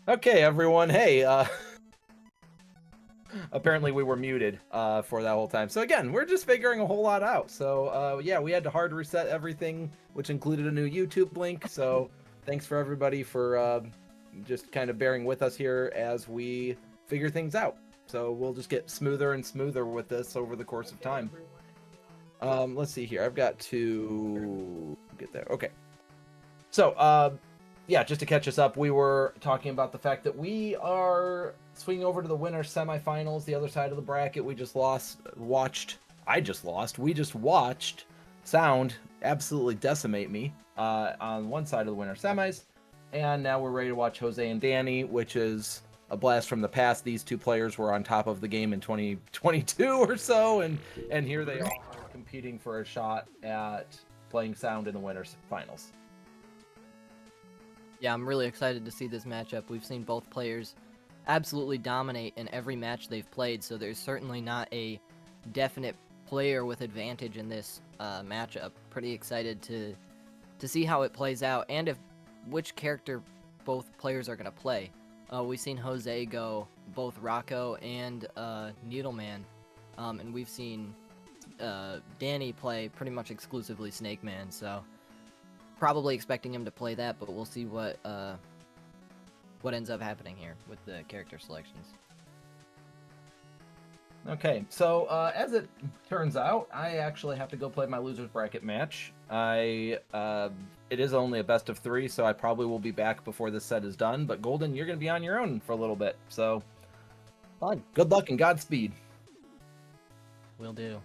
Okay, everyone. Hey, apparently we were muted for that whole time. So again, we're just figuring a whole lot out. So yeah, we had to hard reset everything, which included a new YouTube link. So thanks for everybody for just kind of bearing with us here as we figure things out. So we'll just get smoother and smoother with this over the course of time. Let's see here. I've got to get there. Okay. So, yeah, just to catch us up, we were talking about the fact that we are swinging over to the winner semifinals, the other side of the bracket. We just watched Sound absolutely decimate me on one side of the winner semis, and now we're ready to watch Jose and Danny, which is a blast from the past. These two players were on top of the game in 2022 or so, and here they are competing for a shot at playing Sound in the winners finals. Yeah, I'm really excited to see this matchup. We've seen both players absolutely dominate in every match they've played, so there's certainly not a definite player with advantage in this matchup. Pretty excited to see how it plays out and which character both players are going to play. We've seen Jose go both Rocco and Needleman, and we've seen Danny play pretty much exclusively Snake Man, so probably expecting him to play that, but we'll see what ends up happening here with the character selections. Okay, so as it turns out, I actually have to go play my losers bracket match. It is only a best of 3, so I probably will be back before this set is done. But Golden, you're going to be on your own for a little bit, so fun. Good luck and Godspeed. Will do.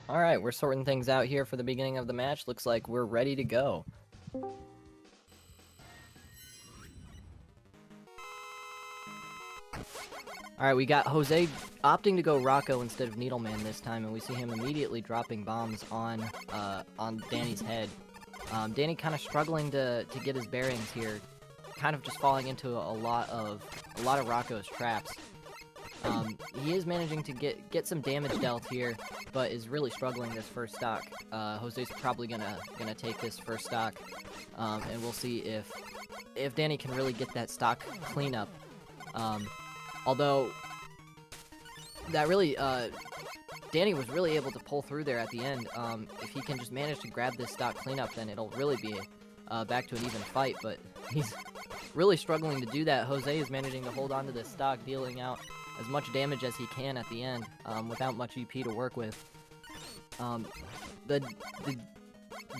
Alright, we're sorting things out here for the beginning of the match. Looks like we're ready to go. Alright, we got Jose opting to go Rocco instead of Needleman this time, and we see him immediately dropping bombs on Danny's head. Danny kind of struggling to get his bearings here, kind of just falling into a lot of Rocco's traps. He is managing to get some damage dealt here, but is really struggling this first stock. Jose's probably gonna take this first stock, and we'll see if Danny can really get that stock cleanup. Although that really Danny was really able to pull through there at the end. If he can just manage to grab this stock cleanup, then it'll really be back to an even fight. But he's really struggling to do that. Jose is managing to hold on to this stock, dealing out as much damage as he can at the end, without much EP to work with. The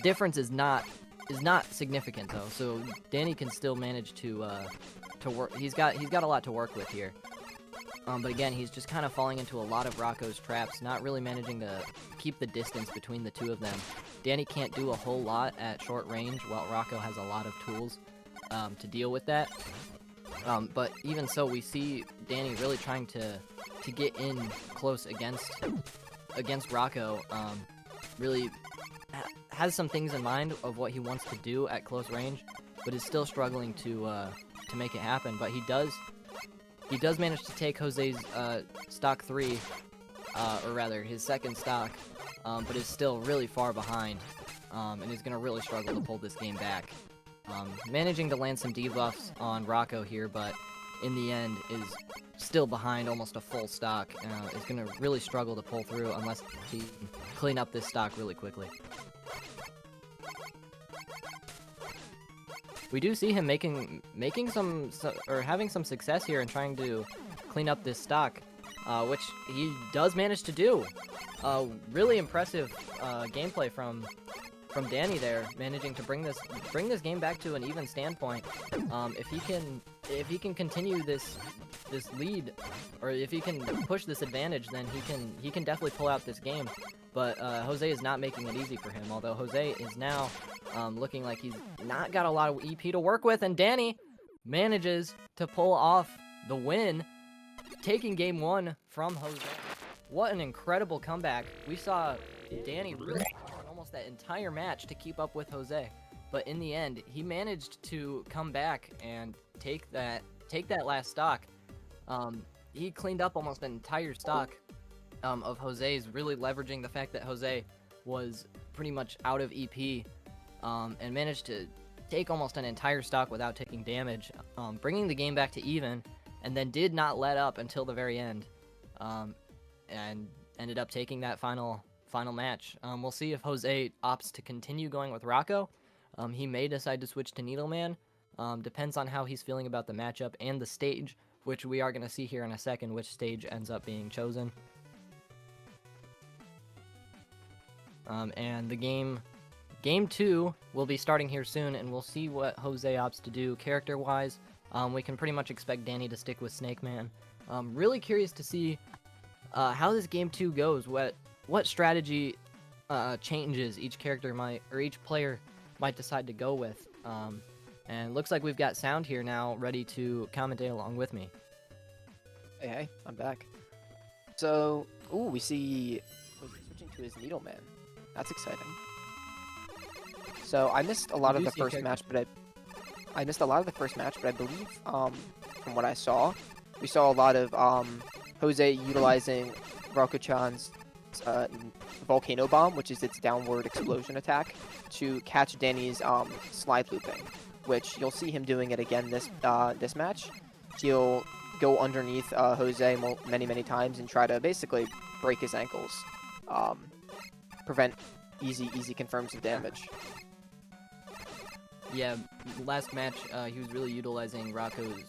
difference is not significant though, so Danny can still manage to work. He's got a lot to work with here. But again, he's just kind of falling into a lot of Rocco's traps, not really managing to keep the distance between the two of them. Danny can't do a whole lot at short range, while Rocco has a lot of tools to deal with that. But even so, we see Danny really trying to get in close against Rocco. Really has some things in mind of what he wants to do at close range, but is still struggling to make it happen. But he does manage to take Jose's stock 3, or rather his second stock, but is still really far behind, and is going to really struggle to pull this game back. Managing to land some debuffs on Rocco here, but in the end is still behind almost a full stock. Is going to really struggle to pull through unless he can clean up this stock really quickly. We do see him making some or having some success here in trying to clean up this stock. which he does manage to do. Really impressive gameplay from Danny there, managing to bring this game back to an even standpoint. If he can continue this lead, or if he can push this advantage, then he can definitely pull out this game. But Jose is not making it easy for him. Although Jose is now looking like he's not got a lot of EP to work with, and Danny manages to pull off the win, taking game 1 from Jose. What an incredible comeback. We saw Danny really almost that entire match to keep up with Jose, but in the end he managed to come back and take that last stock. He cleaned up almost an entire stock of Jose's, really leveraging the fact that Jose was pretty much out of EP, and managed to take almost an entire stock without taking damage, bringing the game back to even, and then did not let up until the very end, and ended up taking that final match. We'll see if Jose opts to continue going with Rocco. He may decide to switch to Needleman. Depends on how he's feeling about the matchup and the stage, which we are going to see here in a second which stage ends up being chosen. And the game 2 will be starting here soon, and we'll see what Jose opts to do character-wise. We can pretty much expect Danny to stick with Snake Man. Really curious to see how this game 2 goes, what strategy changes each character each player might decide to go with. And looks like we've got Sound here now ready to commentate along with me. Hey, I'm back. So, we see switching to his Needleman. That's exciting. So I missed a lot of the first match, but I believe from what I saw, we saw a lot of Jose utilizing Rocco-chan's Volcano Bomb, which is its downward explosion attack, to catch Danny's slide looping, which you'll see him doing it again this match. He'll go underneath Jose many times and try to basically break his ankles, prevent easy confirms of damage. Yeah, last match he was really utilizing Rocco's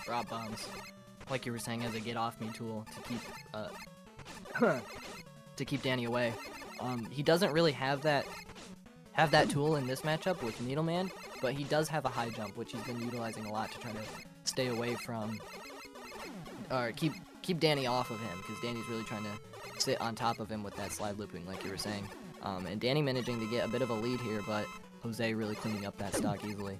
drop bombs, like you were saying, as a get off me tool to keep Danny away. He doesn't really have that tool in this matchup with Needleman, but he does have a high jump, which he's been utilizing a lot to try to stay away from, or keep Danny off of him, because Danny's really trying to sit on top of him with that slide looping, like you were saying. And Danny managing to get a bit of a lead here, but Jose really cleaning up that stock easily.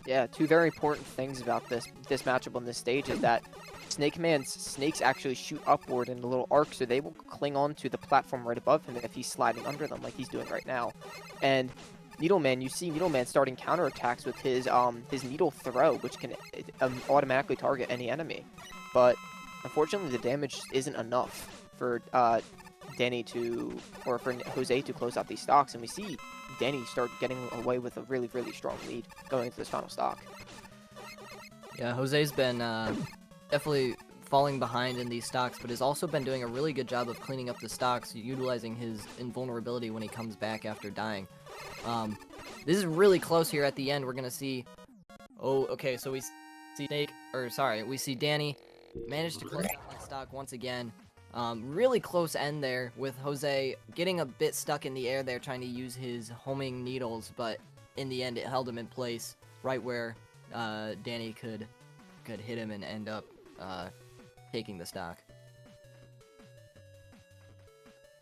Yeah, two very important things about this matchup on this stage is that Snake Man's snakes actually shoot upward in a little arc, so they will cling on to the platform right above him if he's sliding under them like he's doing right now. And Needleman, you see Needleman starting counterattacks with his needle throw, which can automatically target any enemy. But unfortunately, the damage isn't enough for Danny for Jose to close out these stocks, and we see Danny start getting away with a really strong lead going into this final stock. Yeah, Jose's been definitely falling behind in these stocks, but has also been doing a really good job of cleaning up the stocks, utilizing his invulnerability when he comes back after dying. This is really close here at the end. We're gonna see. Oh, okay. So we see Danny manage to close out that stock once again. Really close end there, with Jose getting a bit stuck in the air there, trying to use his homing needles, but in the end it held him in place right where Danny could hit him and end up taking the stock.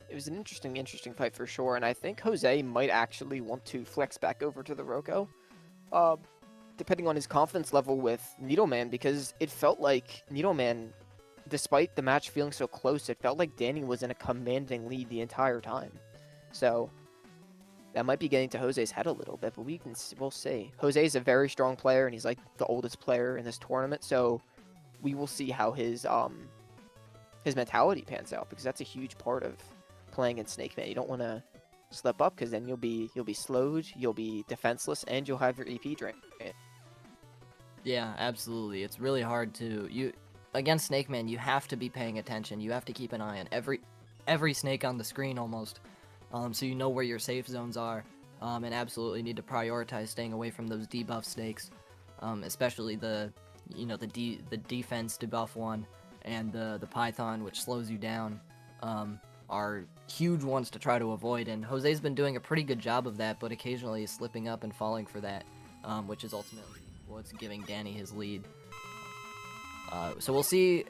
It was an interesting fight for sure, and I think Jose might actually want to flex back over to the Rocco, depending on his confidence level with Needleman, because it felt like Needleman, despite the match feeling so close, it felt like Danny was in a commanding lead the entire time. So that might be getting to Jose's head a little bit, but we'll see. Jose is a very strong player, and he's like the oldest player in this tournament, so we will see how his mentality pans out, because that's a huge part of playing in Snake Man. You don't want to slip up, because then you'll be slowed, you'll be defenseless, and you'll have your EP drain. Yeah, absolutely. It's really hard to against Snake Man. You have to be paying attention. You have to keep an eye on every snake on the screen almost, so you know where your safe zones are, and absolutely need to prioritize staying away from those debuff snakes, especially the defense debuff one. and the Python, which slows you down, are huge ones to try to avoid. And Jose's been doing a pretty good job of that, but occasionally he's slipping up and falling for that, which is ultimately what's giving Danny his lead. So we'll see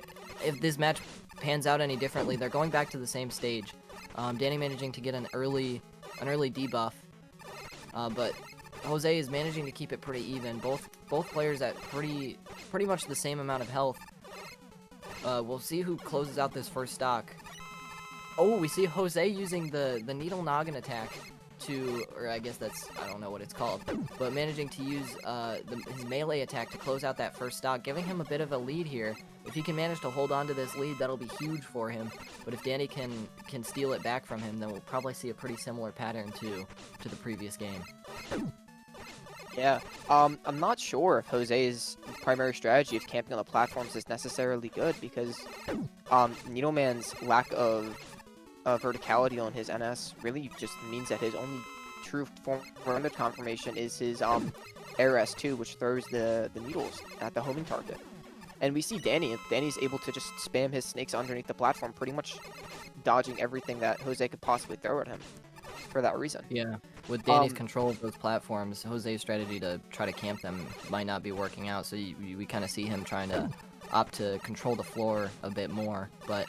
if this match pans out any differently. They're going back to the same stage. Danny managing to get an early debuff, but Jose is managing to keep it pretty even. Both players at pretty much the same amount of health. We'll see who closes out this first stock. Oh, we see Jose using the needle noggin attack to, or I guess that's, I don't know what it's called, but managing to use his melee attack to close out that first stock, giving him a bit of a lead here. If he can manage to hold on to this lead, that'll be huge for him. But if Danny can steal it back from him, then we'll probably see a pretty similar pattern to the previous game. Yeah, I'm not sure if Jose's primary strategy of camping on the platforms is necessarily good, because Needleman's lack of verticality on his NS really just means that his only true form of confirmation is his Air S2, which throws the needles at the homing target. And we see Danny's able to just spam his snakes underneath the platform, pretty much dodging everything that Jose could possibly throw at him for that reason. Yeah, with Danny's control of those platforms, Jose's strategy to try to camp them might not be working out, so we kind of see him trying to opt to control the floor a bit more, but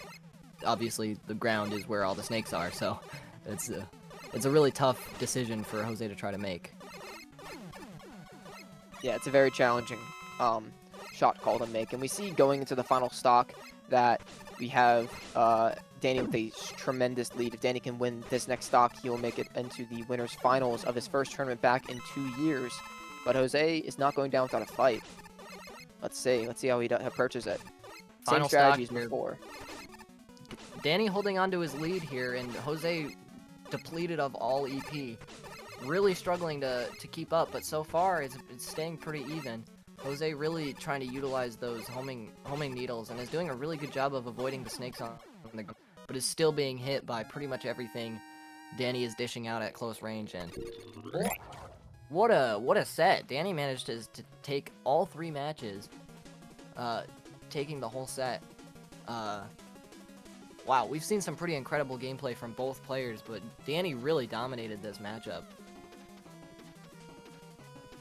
obviously the ground is where all the snakes are, so it's a really tough decision for Jose to try to make. Yeah, it's a very challenging shot call to make, and we see going into the final stock that we have Danny with a tremendous lead. If Danny can win this next stock, he will make it into the winners finals of his first tournament back in 2 years. But Jose is not going down without a fight. Let's see how he approaches it. Final Same strategy as stock here. before. Danny holding on to his lead here, and Jose depleted of all EP. Really struggling to keep up, but so far it's staying pretty even. Jose really trying to utilize those homing needles, and is doing a really good job of avoiding the snakes on the ground, but is still being hit by pretty much everything Danny is dishing out at close range. And what a set! Danny managed to take all 3 matches, taking the whole set. Wow, we've seen some pretty incredible gameplay from both players, but Danny really dominated this matchup.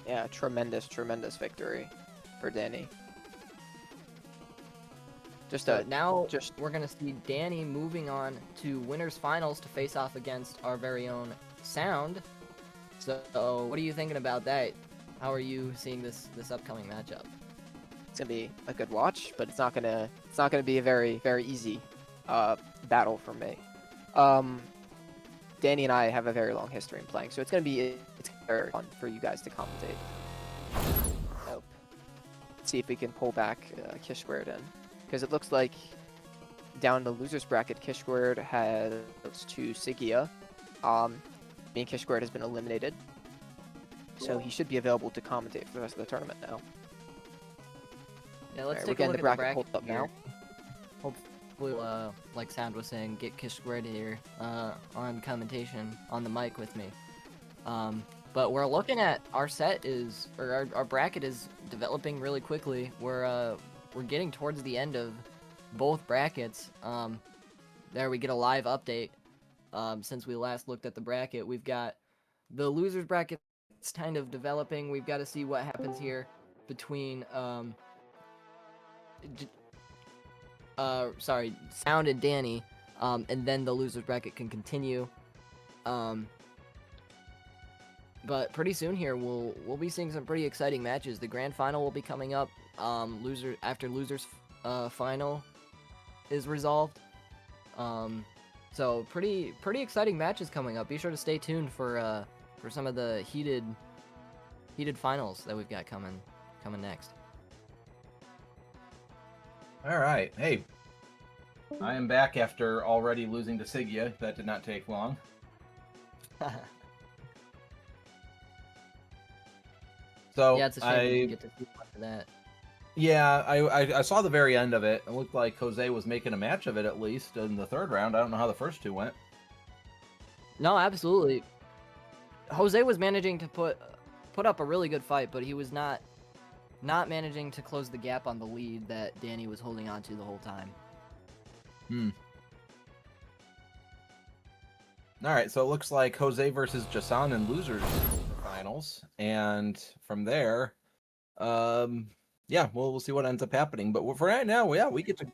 Yeah, tremendous victory for Danny. Now we're gonna see Danny moving on to winners finals to face off against our very own Sound. So what are you thinking about that? How are you seeing this upcoming matchup? It's gonna be a good watch, but it's not gonna be a very easy battle for me. Danny and I have a very long history in playing, so it's very fun for you guys to commentate. Nope. Let's see if we can pull back Kish Squared in, because it looks like down in the losers bracket, Kish Squared has to Sigia. Me and Kish Squared has been eliminated, so he should be available to commentate for the rest of the tournament now. Yeah, let's Alright, take we're a look getting at the bracket pulled up here. now. Hopefully, like Sound was saying, get Kish Squared here on commentation on the mic with me. But we're looking at our our bracket is developing really quickly. We're getting towards the end of both brackets. There we get a live update. Since we last looked at the bracket, we've got the losers bracket kind of developing. We've got to see what happens here between Sound and Danny, and then the losers bracket can continue. But pretty soon here, we'll be seeing some pretty exciting matches. The grand final will be coming up. After losers final is resolved. So pretty exciting matches coming up. Be sure to stay tuned for some of the heated finals that we've got coming next. All right. Hey, I am back after already losing to Sigia. That did not take long. So yeah, it's a shame we didn't get to see much of that. Yeah, I saw the very end of it. It looked like Jose was making a match of it, at least in the 3rd round. I don't know how the first 2 went. No, absolutely. Jose was managing to put up a really good fight, but he was not not managing to close the gap on the lead that Danny was holding on to the whole time. All right, so it looks like Jose versus Jason in losers finals, and from there, yeah, we'll see what ends up happening. But for right now, yeah, we get to.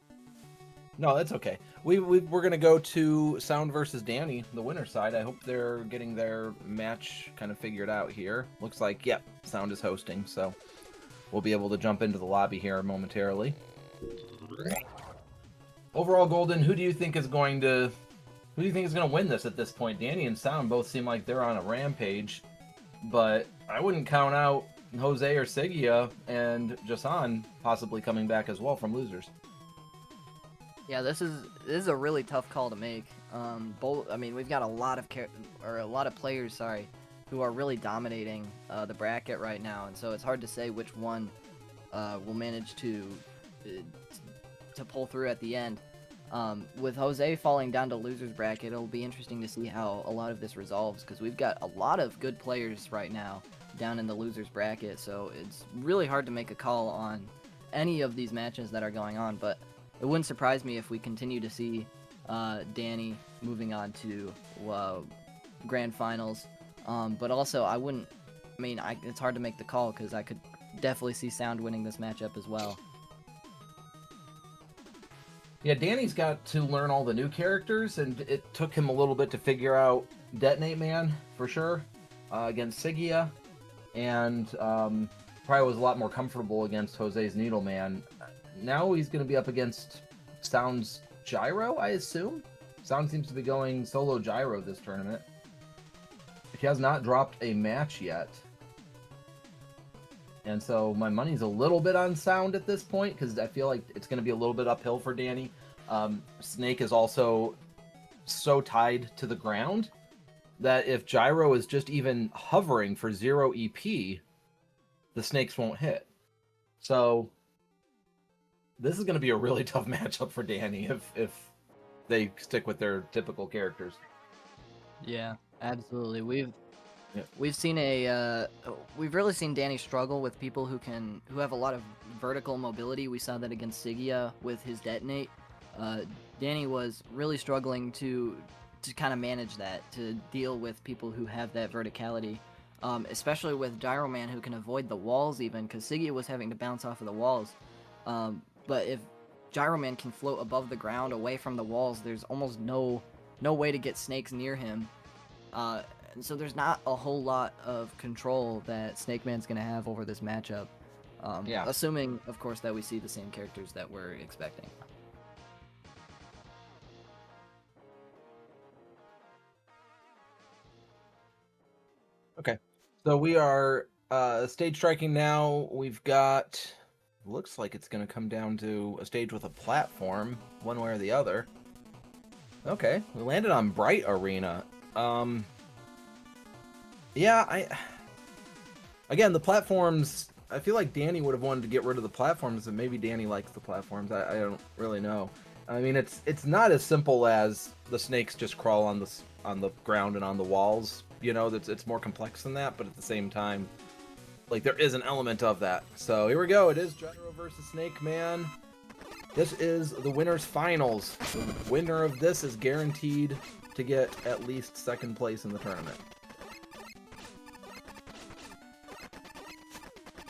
No, that's okay. We're gonna go to Sound versus Danny, the winner's side. I hope they're getting their match kind of figured out here. Looks like, yep, Sound is hosting, so we'll be able to jump into the lobby here momentarily. Overall, Golden, who do you think is going to win this at this point? Danny and Sound both seem like they're on a rampage, but I wouldn't count out Jose or Sigia and Jason possibly coming back as well from losers. Yeah, this is a really tough call to make. We've got a lot of players, sorry, who are really dominating the bracket right now, and so it's hard to say which one will manage to pull through at the end. With Jose falling down to losers bracket, it'll be interesting to see how a lot of this resolves, because we've got a lot of good players right now down in the losers bracket, so it's really hard to make a call on any of these matches that are going on, but it wouldn't surprise me if we continue to see Danny moving on to grand finals. But also, it's hard to make the call because I could definitely see Sound winning this matchup as well. Yeah, Danny's got to learn all the new characters, and it took him a little bit to figure out Detonate Man, for sure, against Sigia, and probably was a lot more comfortable against Jose's Needleman. Now he's going to be up against Sound's Gyro, I assume? Sound seems to be going solo Gyro this tournament. He has not dropped a match yet. And so my money's a little bit on Sound at this point, because I feel like it's going to be a little bit uphill for Danny. Snake is also so tied to the ground that if Gyro is just even hovering for 0 EP, the Snakes won't hit. So this is going to be a really tough matchup for Danny if they stick with their typical characters. Yeah, absolutely. We've really seen Danny struggle with people who have a lot of vertical mobility. We saw that against Sigia with his Detonate. Danny was really struggling to kind of manage that, to deal with people who have that verticality, especially with Gyro Man, who can avoid the walls even, because Sigia was having to bounce off of the walls. But if Gyro Man can float above the ground away from the walls, there's almost no way to get Snakes near him. And so there's not a whole lot of control that Snake Man's going to have over this matchup. Assuming, of course, that we see the same characters that we're expecting. Okay, so we are stage striking now. We've got... Looks like it's going to come down to a stage with a platform, one way or the other. Okay, we landed on Bright Arena. Again, the platforms, I feel like Danny would have wanted to get rid of the platforms, and maybe Danny likes the platforms. I don't really know. I mean, it's not as simple as the Snakes just crawl on the ground and on the walls. You know, it's more complex than that, but at the same time, like, there is an element of that. So here we go. It is Gyro versus Snake Man. This is the winner's finals. The winner of this is guaranteed to get at least second place in the tournament.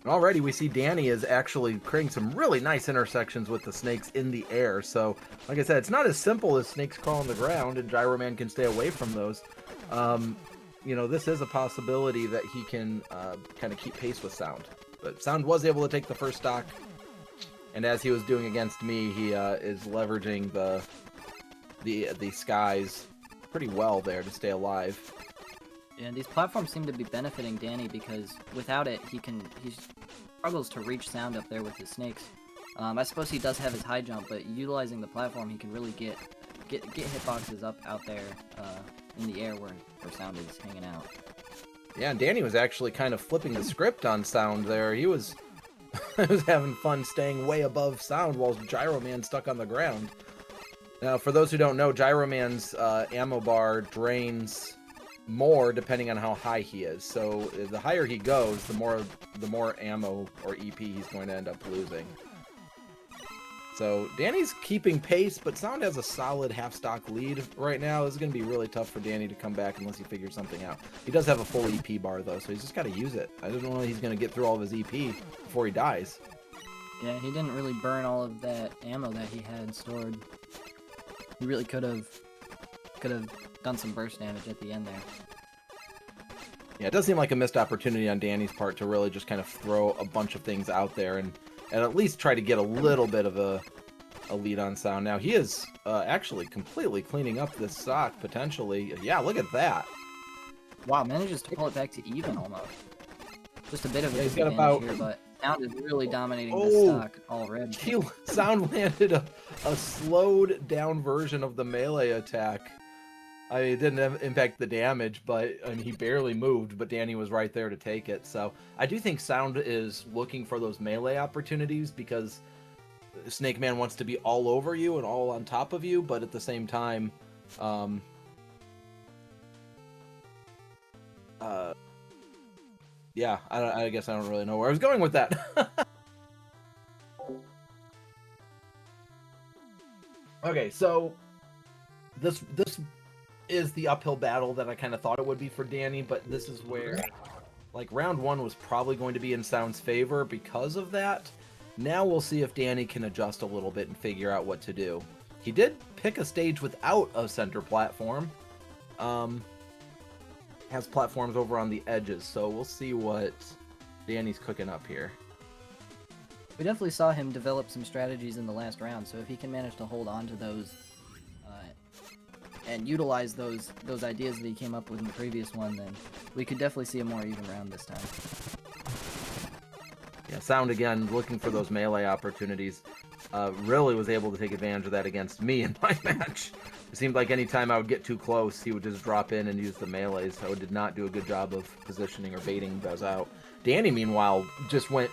Already we see Danny is actually creating some really nice intersections with the Snakes in the air. So, like I said, it's not as simple as Snakes crawl on the ground and Gyro Man can stay away from those. This is a possibility that he can kind of keep pace with Sound. But Sound was able to take the first stock, and as he was doing against me, he is leveraging the skies pretty well there to stay alive. Yeah, these platforms seem to be benefiting Danny because without it, he struggles to reach Sound up there with his Snakes. I suppose he does have his high jump, but utilizing the platform, he can really get hitboxes out there in the air where Sound is hanging out. Yeah, and Danny was actually kind of flipping the script on Sound there. He was having fun staying way above Sound while Gyro Man stuck on the ground. Now, for those who don't know, Gyro Man's ammo bar drains more depending on how high he is. So the higher he goes, the more ammo or EP he's going to end up losing. So Danny's keeping pace, but Sound has a solid half-stock lead right now. This is going to be really tough for Danny to come back unless he figures something out. He does have a full EP bar, though, so he's just got to use it. I don't know if he's going to get through all of his EP before he dies. Yeah, he didn't really burn all of that ammo that he had stored. He really could have done some burst damage at the end there. Yeah, it does seem like a missed opportunity on Danny's part to really just kind of throw a bunch of things out there and at least try to get a little bit of a lead on Sound. Now, he is actually completely cleaning up this stock, potentially. Yeah, look at that. Wow, manages to pull it back to even almost. Just a bit of a He's got disadvantage about... here, but Sound is really dominating this stock already. Sound landed a slowed down version of the melee attack. It didn't impact the damage, but I mean, he barely moved, but Danny was right there to take it. So I do think Sound is looking for those melee opportunities because Snake Man wants to be all over you and all on top of you, but at the same time, yeah, I guess I don't really know where I was going with that. Okay, so this is the uphill battle that I kind of thought it would be for Danny, but this is where, like, round one was probably going to be in Sound's favor because of that. Now we'll see if Danny can adjust a little bit and figure out what to do. He did pick a stage without a center platform. Has platforms over on the edges, so we'll see what Danny's cooking up here. We definitely saw him develop some strategies in the last round, so if he can manage to hold on to those and utilize those ideas that he came up with in the previous one, then we could definitely see a more even round this time. Yeah, Sound again looking for those melee opportunities. Really was able to take advantage of that against me in my match. It seemed like any time I would get too close, he would just drop in and use the melees. So did not do a good job of positioning or baiting those out. Danny, meanwhile, just went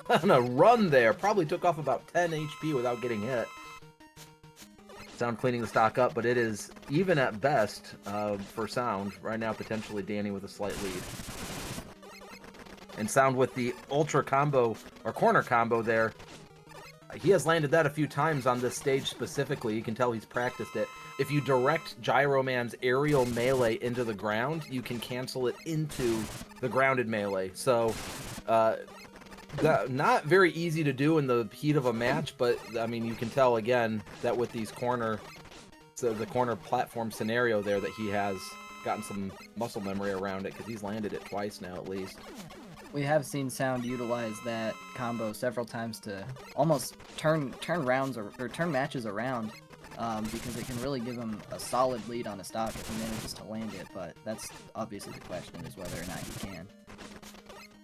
on a run there. Probably took off about 10 HP without getting hit. Sound cleaning the stock up, but it is even at best for Sound. Right now, potentially Danny with a slight lead. And Sound with the ultra combo, or corner combo there. He has landed that a few times on this stage specifically. You can tell he's practiced it. If you direct Gyro Man's aerial melee into the ground, you can cancel it into the grounded melee. So, not very easy to do in the heat of a match, but I mean, you can tell again that with these the corner platform scenario there, that he has gotten some muscle memory around it because he's landed it twice now at least. We have seen Sound utilize that combo several times to almost turn rounds or turn matches around, because it can really give him a solid lead on a stock if he manages to land it, but that's obviously the question, is whether or not he can.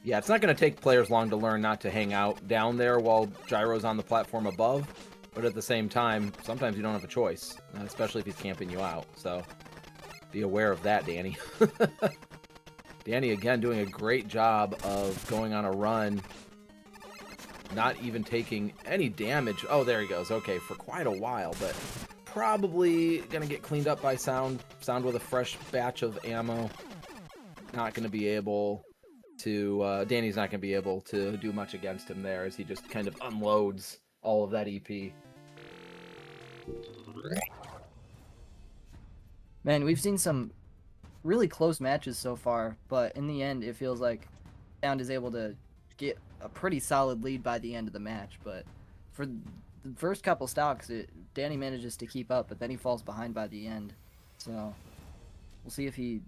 Yeah, it's not going to take players long to learn not to hang out down there while Gyro's on the platform above, but at the same time, sometimes you don't have a choice, especially if he's camping you out, so be aware of that, Danny. Danny, again, doing a great job of going on a run, not even taking any damage. Oh, there he goes. Okay, for quite a while, but probably going to get cleaned up by Sound. Sound with a fresh batch of ammo. Not going to be able to... Danny's not going to be able to do much against him there as he just kind of unloads all of that EP. Man, we've seen some really close matches so far, but in the end, it feels like Sound is able to get a pretty solid lead by the end of the match. But for the first couple stocks, Danny manages to keep up, but then he falls behind by the end. So we'll see if he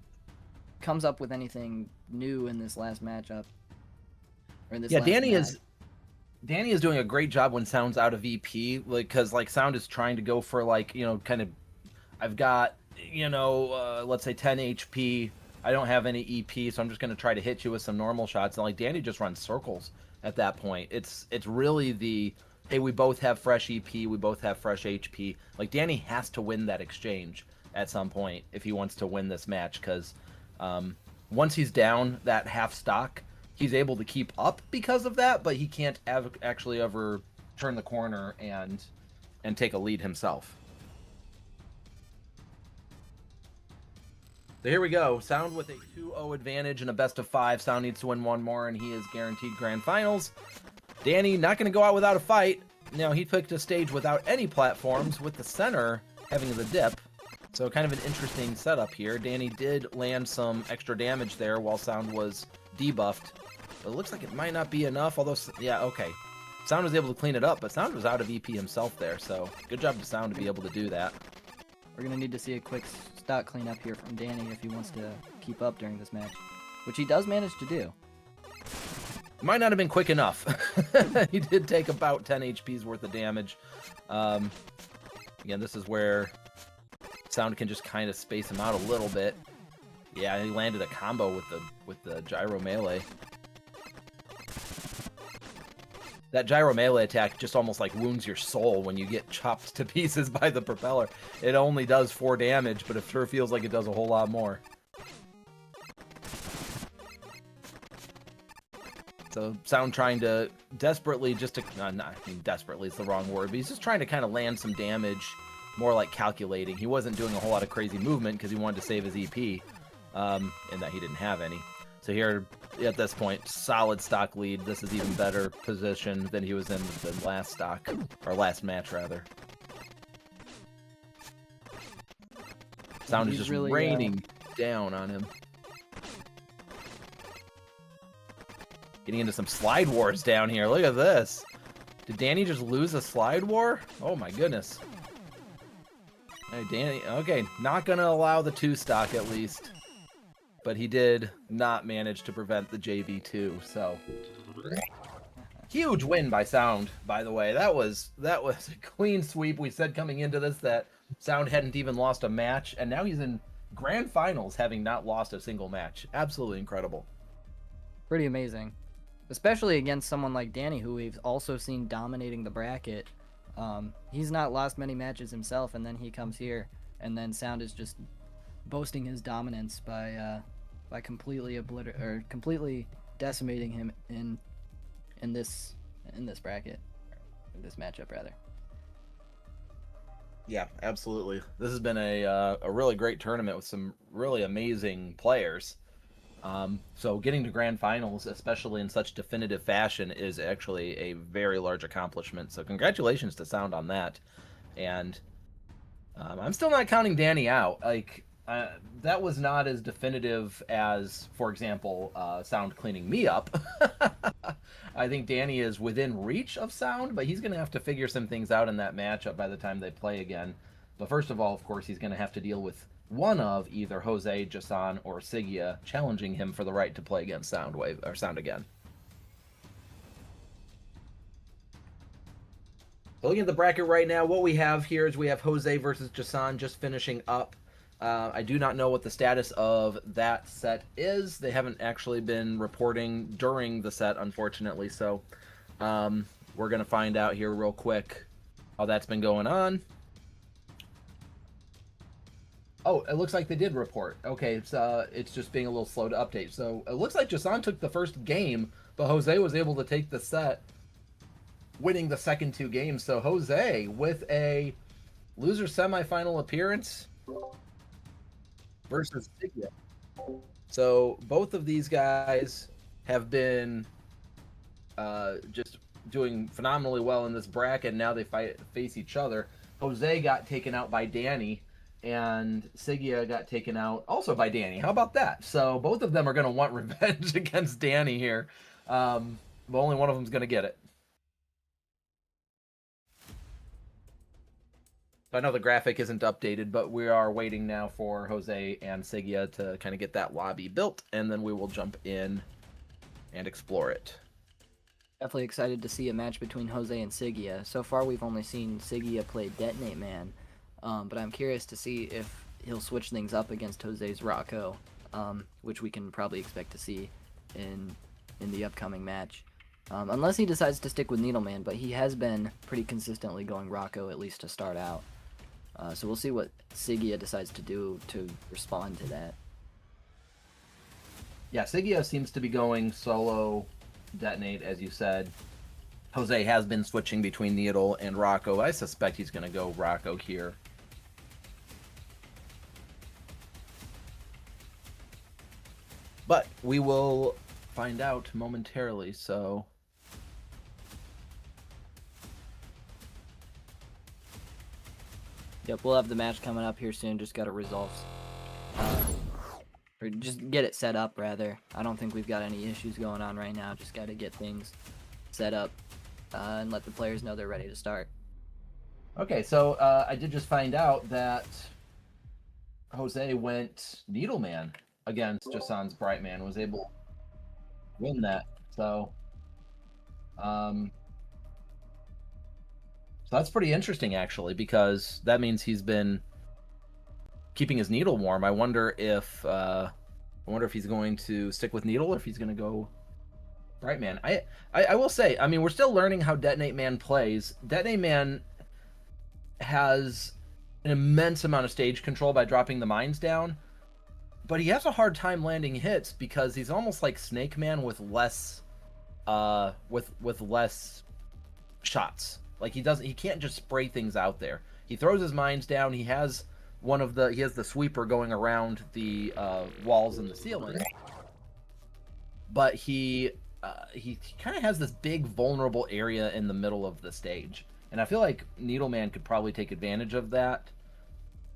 comes up with anything new in this last matchup. Or in this last match. Danny is doing a great job when Sound's out of EP, because Sound is trying to go for kind of, I've got, let's say 10 HP. I don't have any EP, so I'm just going to try to hit you with some normal shots. And Danny just runs circles at that point. It's really the, hey, we both have fresh EP, we both have fresh HP. Danny has to win that exchange at some point if he wants to win this match, because once he's down that half stock, he's able to keep up because of that, but he can't actually ever turn the corner and take a lead himself. So here we go. Sound with a 2-0 advantage and a best of 5. Sound needs to win one more, and he is guaranteed grand finals. Danny not going to go out without a fight. Now, he picked a stage without any platforms, with the center having the dip. So kind of an interesting setup here. Danny did land some extra damage there while Sound was debuffed. But it looks like it might not be enough, although, yeah, okay. Sound was able to clean it up, but Sound was out of EP himself there, so good job to Sound to be able to do that. We're going to need to see a quick stock cleanup here from Danny if he wants to keep up during this match, which he does manage to do. Might not have been quick enough. He did take about 10 HP's worth of damage. Again, this is where Sound can just kind of space him out a little bit. Yeah, he landed a combo with the gyro melee. That gyro melee attack just almost like wounds your soul when you get chopped to pieces by the propeller. It only does 4 damage, but it sure feels like it does a whole lot more. So Sound trying to desperately just to, I mean desperately is the wrong word, but he's just trying to kind of land some damage, more like calculating. He wasn't doing a whole lot of crazy movement because he wanted to save his EP, and that he didn't have any. So here, at this point, solid stock lead. This is even better position than he was in the last stock, or last match, rather. Sound is just really raining down on him. Getting into some slide wars down here. Look at this. Did Danny just lose a slide war? Oh my goodness. Hey, Danny. Okay, not going to allow the 2 stock at least. But he did not manage to prevent the JV2, so huge win by Sound, by the way. That was a clean sweep. We said coming into this that Sound hadn't even lost a match, and now he's in grand finals having not lost a single match. Absolutely incredible. Pretty amazing. Especially against someone like Danny, who we've also seen dominating the bracket. He's not lost many matches himself, and then he comes here, and then Sound is just boasting his dominance by completely decimating him in this bracket, in this matchup rather. Yeah, absolutely. This has been a really great tournament with some really amazing players. So getting to grand finals, especially in such definitive fashion, is actually a very large accomplishment. So congratulations to Sound on that. And I'm still not counting Danny out. Like, that was not as definitive as, for example, Sound cleaning me up. I think Danny is within reach of Sound, but he's going to have to figure some things out in that matchup by the time they play again. But first of all, of course, he's going to have to deal with one of either Jose, Jason, or Sigia challenging him for the right to play against Sound again. So looking at the bracket right now, what we have here is we have Jose versus Jason just finishing up. I do not know what the status of that set is. They haven't actually been reporting during the set, unfortunately. So we're going to find out here real quick how that's been going on. Oh, it looks like they did report. Okay, it's just being a little slow to update. So it looks like Jason took the first game, but Jose was able to take the set, winning the second 2 games. So Jose with a loser semifinal appearance versus Sigia. So both of these guys have been just doing phenomenally well in this bracket. Now they face each other. Jose got taken out by Danny, and Sigia got taken out also by Danny. How about that? So both of them are going to want revenge against Danny here. But only one of them is going to get it. I know the graphic isn't updated, but we are waiting now for Jose and Sigia to kind of get that lobby built, and then we will jump in and explore it. Definitely excited to see a match between Jose and Sigia. So far, we've only seen Sigia play Detonate Man, but I'm curious to see if he'll switch things up against Jose's Rocco, which we can probably expect to see in the upcoming match. Unless he decides to stick with Needleman, but he has been pretty consistently going Rocco, at least to start out. So we'll see what Sigia decides to do to respond to that. Yeah, Sigia seems to be going solo Detonate, as you said. Jose has been switching between Needle and Rocco. I suspect he's going to go Rocco here. But we will find out momentarily, so... Yep, we'll have the match coming up here soon. Just got to resolve. Or just get it set up, rather. I don't think we've got any issues going on right now. Just got to get things set up and let the players know they're ready to start. Okay, so I did just find out that Jose went Needleman against Jasan's Brightman, was able to win that. So, so that's pretty interesting, actually, because that means he's been keeping his Needle warm. I wonder if he's going to stick with Needle or if he's going to go Brightman. I will say, I mean, we're still learning how Detonate Man plays. Detonate Man has an immense amount of stage control by dropping the mines down, but he has a hard time landing hits because he's almost like Snake Man with less with less shots. Like he can't just spray things out there. He throws his mines down. He has the sweeper going around the walls and the ceiling, but he kind of has this big vulnerable area in the middle of the stage. And I feel like Needleman could probably take advantage of that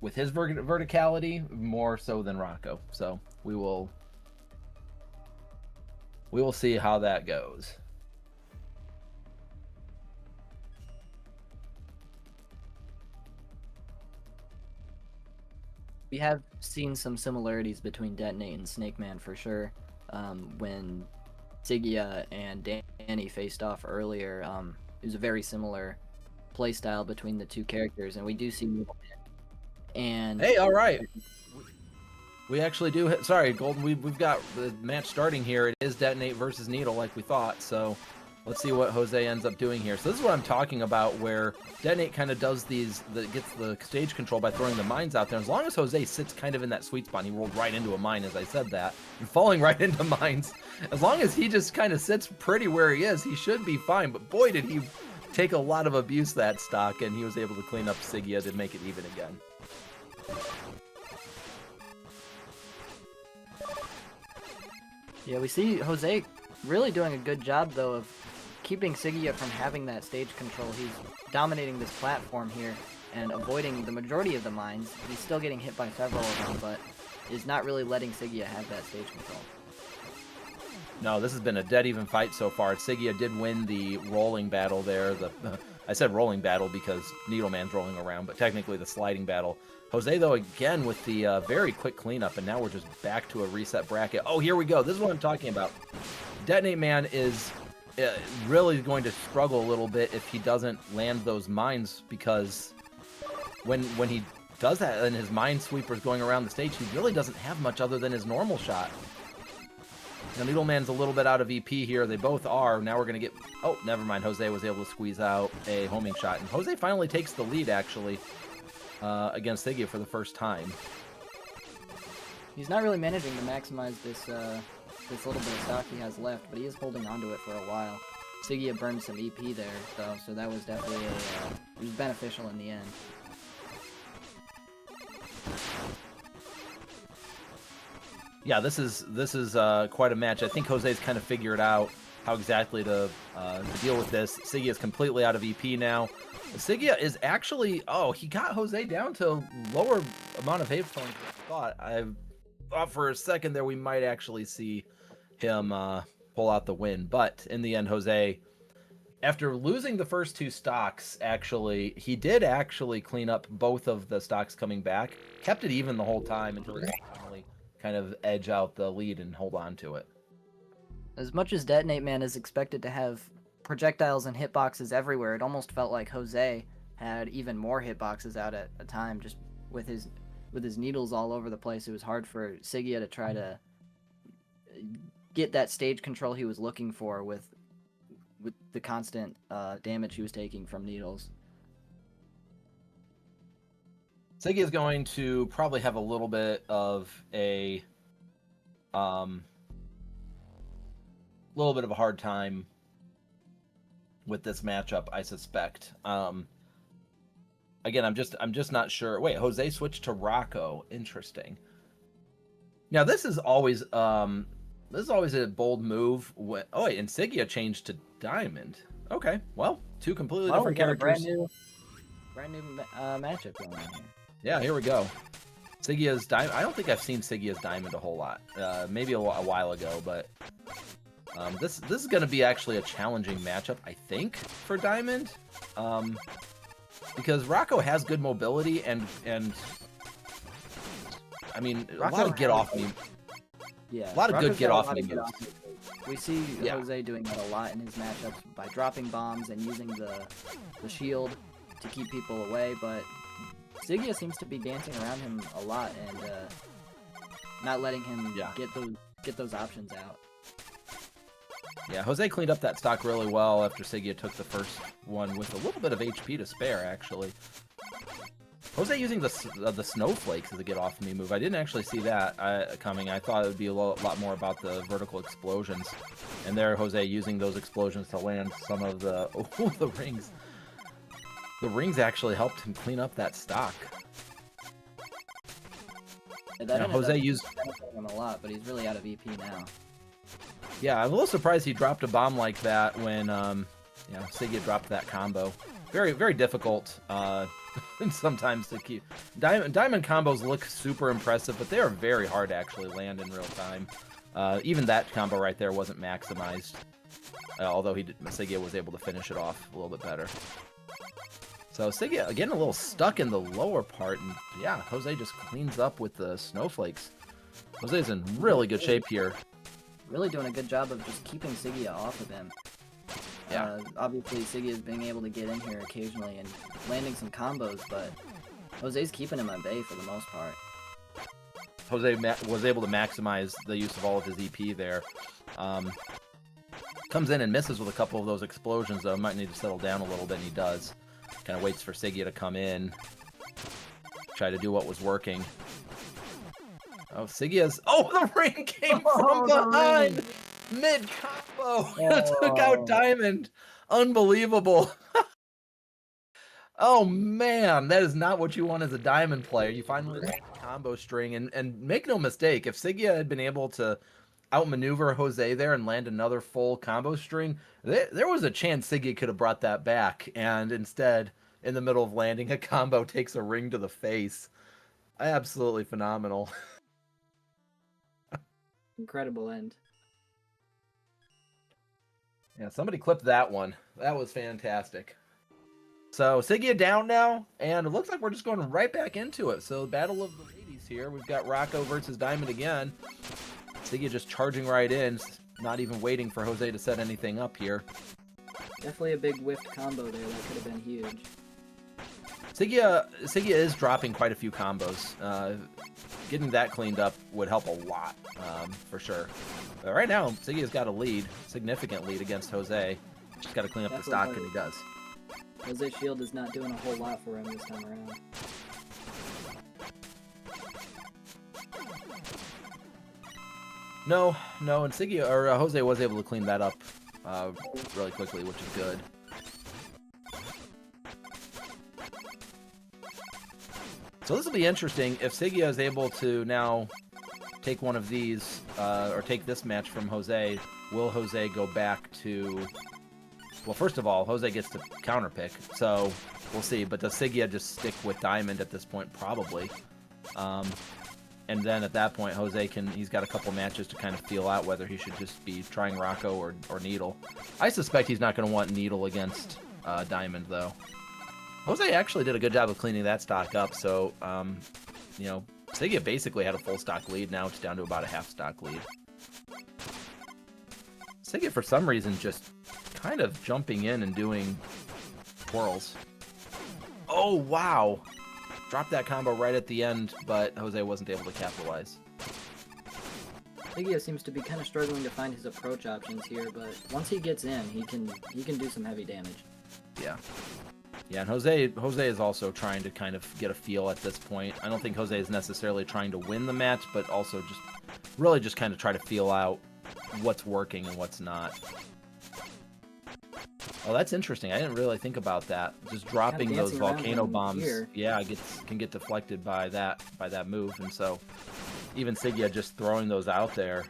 with his verticality more so than Rocco. So we will see how that goes. We have seen some similarities between Detonate and Snake Man for sure. When Sigia and Danny faced off earlier, it was a very similar playstyle between the two characters, and we do see Needleman. And hey, all right, we actually do. Sorry, Golden. We've got the match starting here. It is Detonate versus Needle, like we thought. So let's see what Jose ends up doing here. So this is what I'm talking about, where Detonate kind of does gets the stage control by throwing the mines out there. As long as Jose sits kind of in that sweet spot, he rolled right into a mine, as I said that, and falling right into mines. As long as he just kind of sits pretty where he is, he should be fine. But boy, did he take a lot of abuse that stock, and he was able to clean up Sigia to make it even again. yeah, we see Jose really doing a good job, though, of keeping Sigia from having that stage control. He's dominating this platform here and avoiding the majority of the mines. He's still getting hit by several of them, but is not really letting Sigia have that stage control. No, this has been a dead even fight so far. Sigia did win the rolling battle there. I said rolling battle because Needleman's rolling around, but technically the sliding battle. Jose, though, again with the very quick cleanup, and now we're just back to a reset bracket. Oh, here we go. This is what I'm talking about. Detonate Man is really going to struggle a little bit if he doesn't land those mines, because when he does that and his minesweeper's going around the stage, he really doesn't have much other than his normal shot. Now, Needleman's a little bit out of EP here. They both are. Now we're going to get... Oh, never mind. Jose was able to squeeze out a homing shot. And Jose finally takes the lead, actually, against Sigia for the first time. He's not really managing to maximize this little bit of stock he has left, but he is holding onto it for a while. Sigia burned some EP there, though, so that was definitely it was beneficial in the end. Yeah, this is quite a match. I think Jose's kind of figured out how exactly to deal with this. Sigia is completely out of EP now. Sigia is actually... Oh, he got Jose down to a lower amount of hate points than I thought. I thought for a second there we might actually see him pull out the win. But in the end, Jose, after losing the first two stocks, actually, he did actually clean up both of the stocks coming back. Kept it even the whole time until he finally kind of edge out the lead and hold on to it. As much as Detonate Man is expected to have projectiles and hitboxes everywhere, it almost felt like Jose had even more hitboxes out at a time, just with his needles all over the place. It was hard for Sigia to try to get that stage control he was looking for with the constant damage he was taking from needles. Sigia is going to probably have a little bit of a hard time with this matchup, I suspect. Again, I'm just not sure. Wait, Jose switched to Rocco. Interesting. Now, this is always This is always a bold move. Oh, wait, and Sigia changed to Diamond. Okay, well, two completely different we got a characters. brand new matchup going on here. Yeah, here we go. Sigia's Diamond. I don't think I've seen Sigia's Diamond a whole lot. Maybe a while ago, but this is going to be actually a challenging matchup, I think, for Diamond. Because Rocco has good mobility and I mean, a lot of get off me. Yeah, A lot of good Rocco's get got a off lot me of get moves. off moves. We see Yeah. Jose doing that a lot in his matchups by dropping bombs and using the shield to keep people away, but Sigia seems to be dancing around him a lot and not letting him get those options out. Yeah, Jose cleaned up that stock really well after Sigia took the first one with a little bit of HP to spare, actually. Jose using the snowflakes as a get off me move. I didn't actually see that coming. I thought it would be a lot more about the vertical explosions. And there, Jose using those explosions to land some of the the rings. The rings actually helped him clean up that stock. Yeah, that Yeah, ended Jose up used. benefiting him a lot, but he's really out of EP now. Yeah, I'm a little surprised he dropped a bomb like that when Sigia dropped that combo. Very, very difficult. Sometimes to keep diamond combos look super impressive, but they are very hard to actually land in real time. Even that combo right there wasn't maximized, although Sigia was able to finish it off a little bit better. So Sigia again a little stuck in the lower part, and yeah, Jose just cleans up with the snowflakes. Jose's in really good shape here. Really doing a good job of just keeping Sigia off of him. Yeah. Obviously, Sigia is being able to get in here occasionally and landing some combos, but Jose's keeping him at bay for the most part. Jose was able to maximize the use of all of his EP there. Comes in and misses with a couple of those explosions, though. Might need to settle down a little bit, and he does. Kind of waits for Sigia to come in. Try to do what was working. Oh, Sigia's... Oh, the ring came from behind! Mid-combo! Took out Diamond! Unbelievable! Oh, man! That is not what you want as a Diamond player. You finally land a combo string, and make no mistake, if Sigia had been able to outmaneuver Jose there and land another full combo string, there was a chance Sigia could have brought that back, and instead, in the middle of landing a combo, takes a ring to the face. Absolutely phenomenal. Incredible end. Yeah, somebody clipped that one. That was fantastic. So, Sigia down now, and it looks like we're just going right back into it. So, Battle of the Ladies here. We've got Rocco versus Diamond again. Sigia just charging right in, not even waiting for Jose to set anything up here. Definitely a big whiffed combo there. That could have been huge. Sigia is dropping quite a few combos. Getting that cleaned up would help a lot, for sure. But right now, Sigia's got a lead, significant lead against Jose. Just got to clean up the stock, and he does. Jose's shield is not doing a whole lot for him this time around. No, and Sigia or Jose was able to clean that up really quickly, which is good. So this will be interesting if Sigia is able to now take one of these or take this match from Jose. Will Jose go back to? Well, first of all, Jose gets to counterpick, so we'll see. But does Sigia just stick with Diamond at this point? Probably. And then at that point, Jose he's got a couple matches to kind of feel out whether he should just be trying Rocco or Needle. I suspect he's not going to want Needle against Diamond, though. Jose actually did a good job of cleaning that stock up, so, Sigia basically had a full stock lead. Now it's down to about a half stock lead. Sigia, for some reason, just kind of jumping in and doing twirls. Oh, wow! Dropped that combo right at the end, but Jose wasn't able to capitalize. Sigia seems to be kind of struggling to find his approach options here, but once he gets in, he can do some heavy damage. Yeah. Yeah, and Jose is also trying to kind of get a feel at this point. I don't think Jose is necessarily trying to win the match, but also just kind of try to feel out what's working and what's not. Oh, that's interesting. I didn't really think about that. Just dropping those volcano bombs, yeah, can get deflected by that move, and so even Sigia just throwing those out there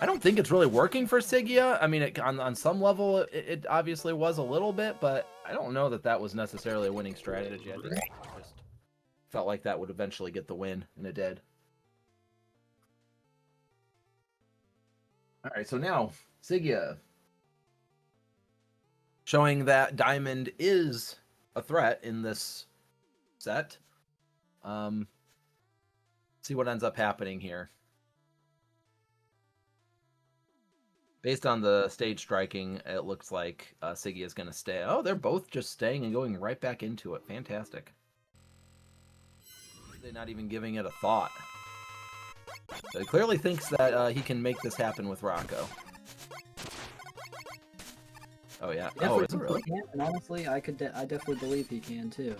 I don't think it's really working for Sigia. I mean, on some level, it obviously was a little bit, but I don't know that that was necessarily a winning strategy. I think it just felt like that would eventually get the win, and it did. All right, so now Sigia showing that Diamond is a threat in this set. See what ends up happening here. Based on the stage striking, it looks like Siggy is going to stay. Oh, they're both just staying and going right back into it. Fantastic. They're not even giving it a thought. So he clearly thinks that he can make this happen with Rocco. Oh, yeah. Oh, is it really? Can, and honestly, I definitely believe he can, too.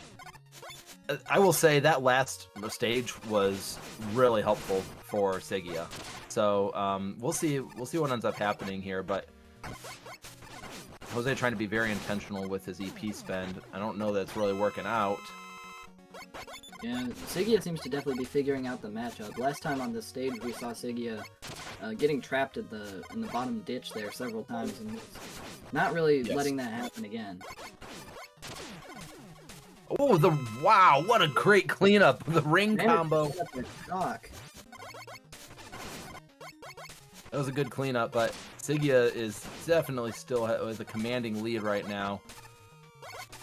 I will say that last stage was really helpful for Sigia. So we'll see what ends up happening here, but Jose trying to be very intentional with his EP spend. I don't know that it's really working out. Yeah, Sigia seems to definitely be figuring out the matchup. Last time on this stage, we saw Sigia getting trapped in the bottom ditch there several times, and not really letting that happen again. Oh, wow! What a great cleanup! The ring combo. Shock. That was a good cleanup, but Sigia is definitely still with a commanding lead right now.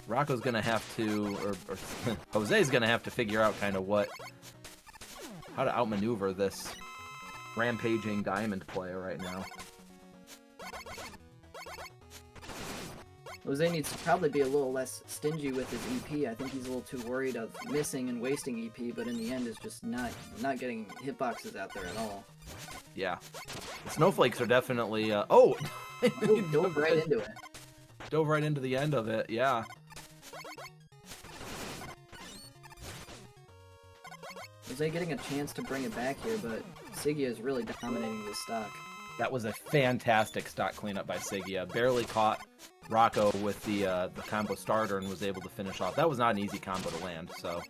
Rocco's gonna have to, or Jose's gonna have to figure out kind of how to outmaneuver this rampaging Diamond player right now. Jose needs to probably be a little less stingy with his EP. I think he's a little too worried of missing and wasting EP, but in the end is just not getting hitboxes out there at all. Yeah. The snowflakes are definitely, oh! Dove right into it. Dove right into the end of it, yeah. Jose getting a chance to bring it back here, but Sigia is really dominating this stock. That was a fantastic stock cleanup by Sigia. Barely caught Rocco with the combo starter and was able to finish off. That was not an easy combo to land, so.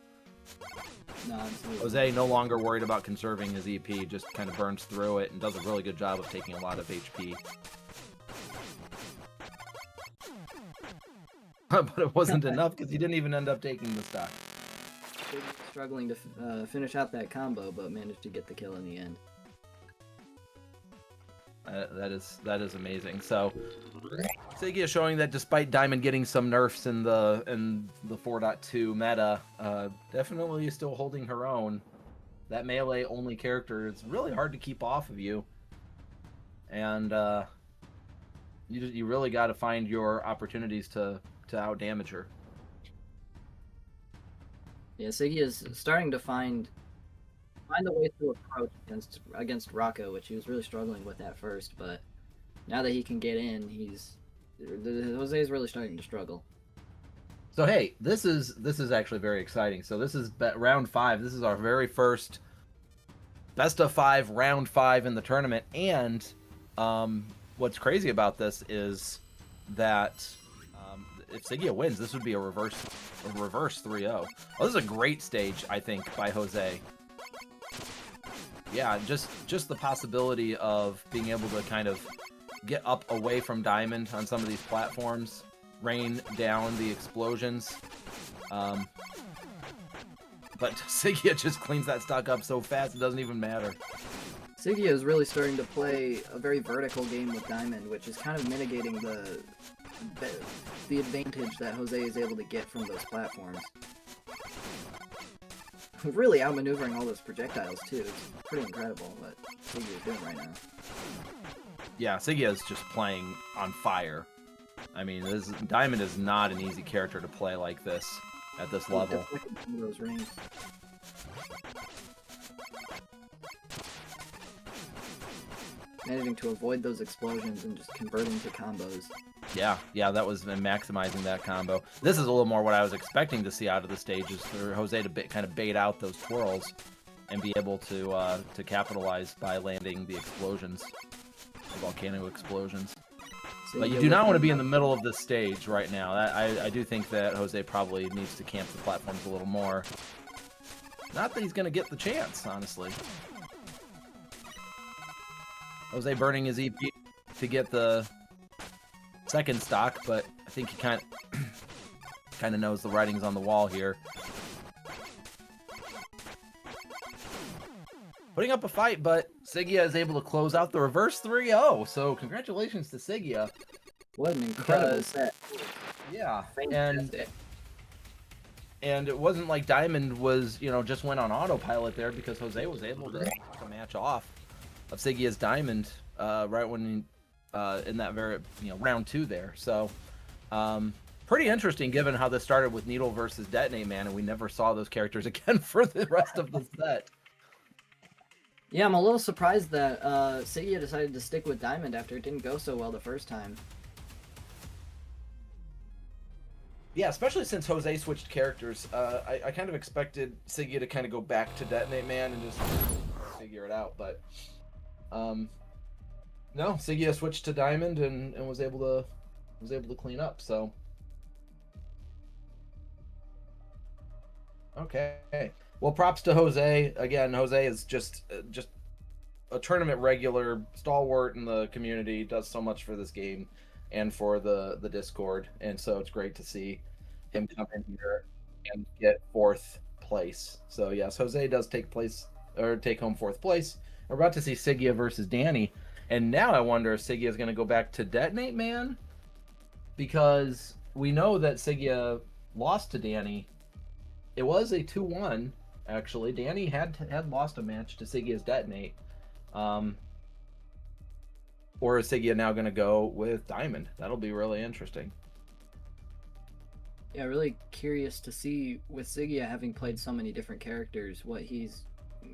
No, absolutely. Jose no longer worried about conserving his EP, just kind of burns through it and does a really good job of taking a lot of HP. But it wasn't enough because he didn't even end up taking the stock. Struggling to finish out that combo, but managed to get the kill in the end. That is amazing. So Sigia showing that despite Diamond getting some nerfs in the 4.2 meta, definitely is still holding her own. That melee only character is really hard to keep off of you, and you really got to find your opportunities to out damage her. Yeah, Sigia is starting to find the way to approach against Rocco, which he was really struggling with at first, but now that he can get in, Jose is really starting to struggle. So hey, this is actually very exciting. So this is round 5. This is our very first best of 5 round 5 in the tournament, and what's crazy about this is that if Sigia wins, this would be a reverse 3-0. Oh, this is a great stage, I think, by Jose. Yeah, just the possibility of being able to kind of get up away from Diamond on some of these platforms, rain down the explosions. But Sigia just cleans that stock up so fast it doesn't even matter. Sigia is really starting to play a very vertical game with Diamond, which is kind of mitigating the advantage that Jose is able to get from those platforms. Really outmaneuvering all those projectiles too. It's pretty incredible what Sigia is doing right now. Yeah, Sigia is just playing on fire. I mean, Diamond is not an easy character to play like this at this level. Those rings. Managing to avoid those explosions and just converting to combos. Yeah, that was maximizing that combo. This is a little more what I was expecting to see out of the stage, is for Jose to kind of bait out those twirls and be able to capitalize by landing the explosions, the volcano explosions. So but you do not want to be in the middle of this stage right now. I do think that Jose probably needs to camp the platforms a little more. Not that he's going to get the chance, honestly. Jose burning his EP to get the second stock, but I think he kind of knows the writing's on the wall here. Putting up a fight, but Sigia is able to close out the reverse 3-0. So congratulations to Sigia. What an incredible set. Yeah, Fantastic. and it wasn't like Diamond was, just went on autopilot there, because Jose was able to match off of Sigia's Diamond right when in that very round 2 there. So pretty interesting given how this started with Needle versus Detonate Man, and we never saw those characters again for the rest of the set. Yeah, I'm a little surprised that Sigia decided to stick with Diamond after it didn't go so well the first time. Yeah, especially since Jose switched characters. I kind of expected Sigia to kind of go back to Detonate Man and just figure it out, but no, Sigia switched to Diamond and was able to clean up. So okay, well, props to Jose again. Jose is just a tournament regular, stalwart in the community. Does so much for this game and for the Discord, and so it's great to see him come in here and get 4th place. So yes, Jose does take home 4th place. We're about to see Sigia versus Danny, and now I wonder if Sigia is going to go back to Detonate Man, because we know that Sigia lost to Danny. It was a 2-1 actually. Danny had lost a match to Sigia's Detonate. Or is Sigia now going to go with Diamond? That'll be really interesting. Yeah, really curious to see, with Sigia having played so many different characters,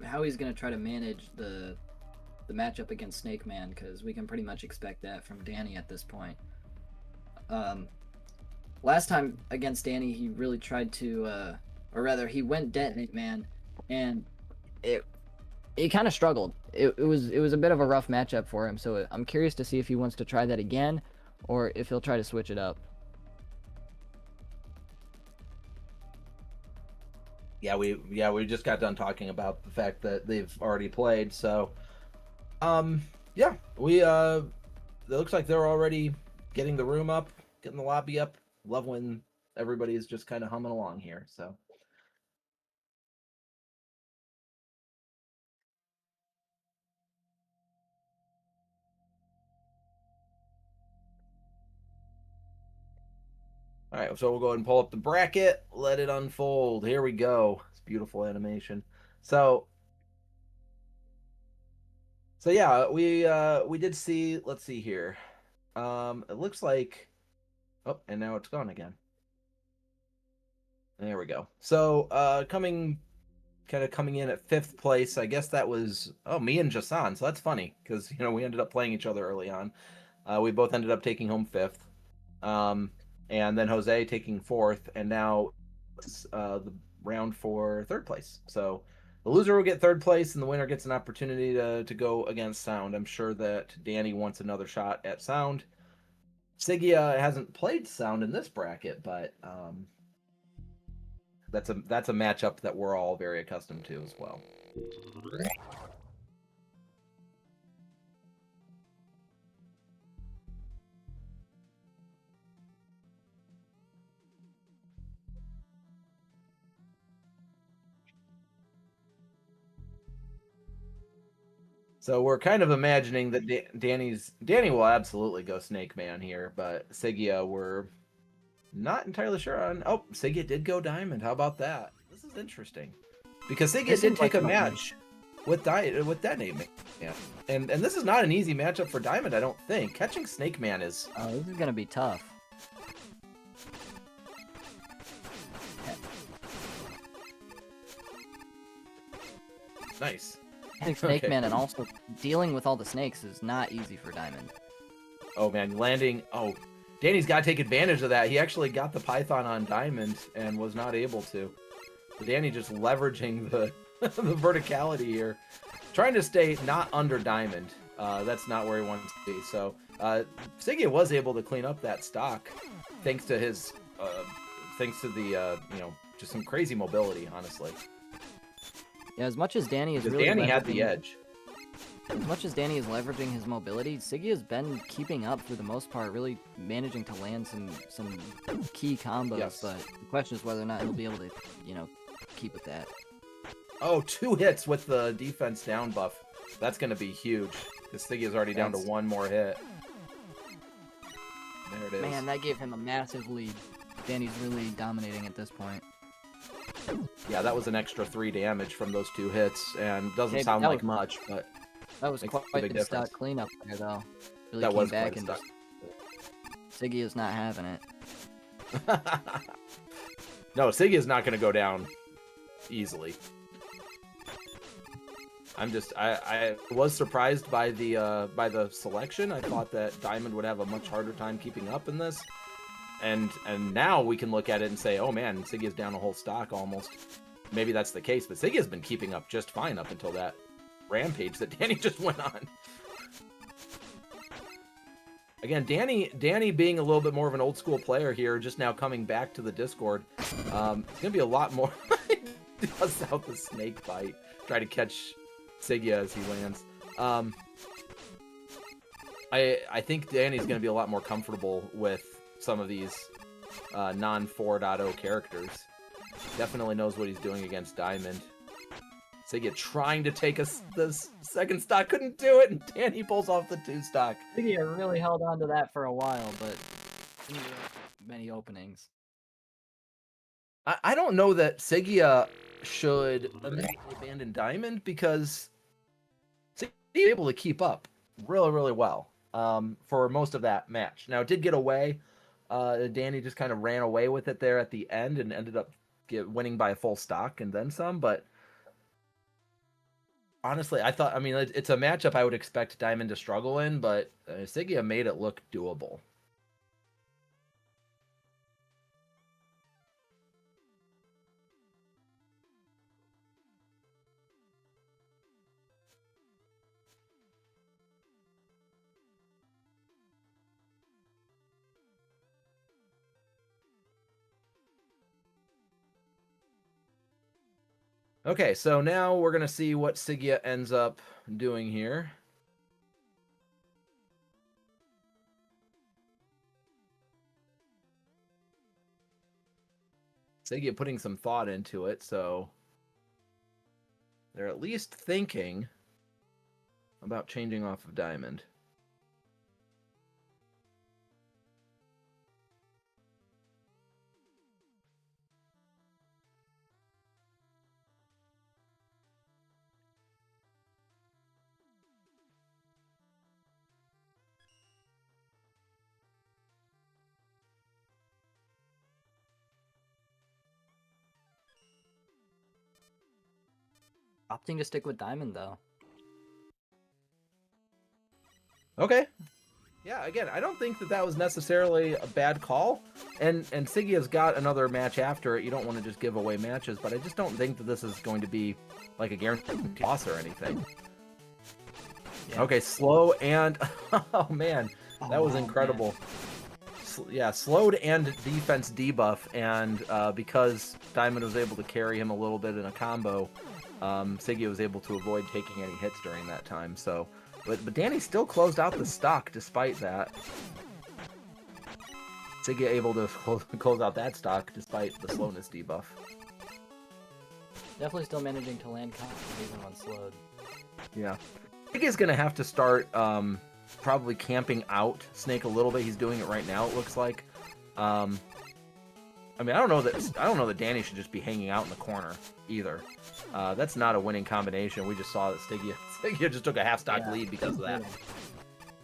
how he's going to try to manage the matchup against Snake Man, because we can pretty much expect that from Danny at this point. Last time against Danny, he really tried to, or rather, he went Detonate Man, and he kind of struggled. It was a bit of a rough matchup for him, so I'm curious to see if he wants to try that again, or if he'll try to switch it up. Yeah, we just got done talking about the fact that they've already played, so yeah, it looks like they're already getting the room up, getting the lobby up. Love when everybody's just kind of humming along here, so. All right, so we'll go ahead and pull up the bracket, let it unfold. Here we go. It's beautiful animation. So yeah, we did see. Let's see here. It looks like. Oh, and now it's gone again. There we go. So coming in at 5th place. I guess that was me and Jason. So that's funny because we ended up playing each other early on. We both ended up taking home 5th. And then Jose taking 4th, and now it's the round for 3rd place. So the loser will get 3rd place, and the winner gets an opportunity to go against Sound. I'm sure that Danny wants another shot at Sound. Sigia hasn't played Sound in this bracket, but that's a matchup that we're all very accustomed to as well. So we're kind of imagining that Danny will absolutely go Snake Man here, but Sigia we're not entirely sure on. Oh, Sigia did go Diamond. How about that? This is interesting because Sigia did take a match with Detonate Man. Yeah, and this is not an easy matchup for Diamond. I don't think catching Snake Man is. Oh, this is gonna be tough. Nice. Snake Man, and also dealing with all the snakes is not easy for Diamond. Oh man, landing. Oh, Danny's got to take advantage of that. He actually got the Python on Diamond and was not able to. So Danny just leveraging the the verticality here, trying to stay not under Diamond. That's not where he wants to be. So Sigia was able to clean up that stock thanks to his the just some crazy mobility, honestly. Yeah, as much as Danny is Because really Danny had leveraging- the edge. As much as Danny is leveraging his mobility, Siggy has been keeping up for the most part, really managing to land some key combos, Yes. but the question is whether or not he'll be able to, you know, keep with that. Oh, 2 hits with the defense down buff. That's going to be huge. Because Siggy is already down to 1 more hit. There it is. Man, that gave him a massive lead. Danny's really dominating at this point. Yeah, that was an extra 3 damage from those 2 hits, and doesn't Hey, sound that like was- much, but That was Makes a quite big the stock difference. cleanup there, though. Really that came was back quite and stuck. Siggy is not having it. No, Siggy is not going to go down easily. I was surprised by the selection. I thought that Diamond would have a much harder time keeping up in this. And now we can look at it and say, oh man, Siggy is down a whole stock almost. Maybe that's the case, but Siggy has been keeping up just fine up until that rampage that Danny just went on. Again, Danny being a little bit more of an old school player here, just now coming back to the Discord. It's gonna be a lot more. Does out the snake bite, try to catch Siggy as he lands. I think Danny's gonna be a lot more comfortable with some of these non 4.0 characters. Definitely knows what he's doing against Diamond. Siggy trying to take the second stock, couldn't do it, and Danny pulls off the 2 stock. Siggy really held on to that for a while, but didn't really have many openings. I don't know that Siggy should immediately abandon Diamond, because Siggy was able to keep up really, really well for most of that match. Now, it did get away. Danny just kind of ran away with it there at the end and ended up winning by a full stock and then some, but honestly, I mean, it's a matchup I would expect Diamond to struggle in, but Siggy made it look doable. Okay, so now we're going to see what Siggy ends up doing here. Siggy putting some thought into it, so they're at least thinking about changing off of Diamond. Opting to stick with Diamond, though. Okay. Yeah, again, I don't think that was necessarily a bad call. And Siggy has got another match after it. You don't want to just give away matches, but I just don't think that this is going to be like a guaranteed toss or anything. Yeah. Okay, slow and... Oh, man. That was incredible. Yeah, slowed and defense debuff, and because Diamond was able to carry him a little bit in a combo, Siggy was able to avoid taking any hits during that time. So, but Danny still closed out the stock despite that. Siggy able to close out that stock despite the slowness debuff. Definitely still managing to land combos even when slowed. Yeah, Siggy's gonna have to start probably camping out Snake a little bit. He's doing it right now, it looks like. I mean, I don't know that Danny should just be hanging out in the corner either. That's not a winning combination. We just saw that Siggy just took a half-stock lead because of that.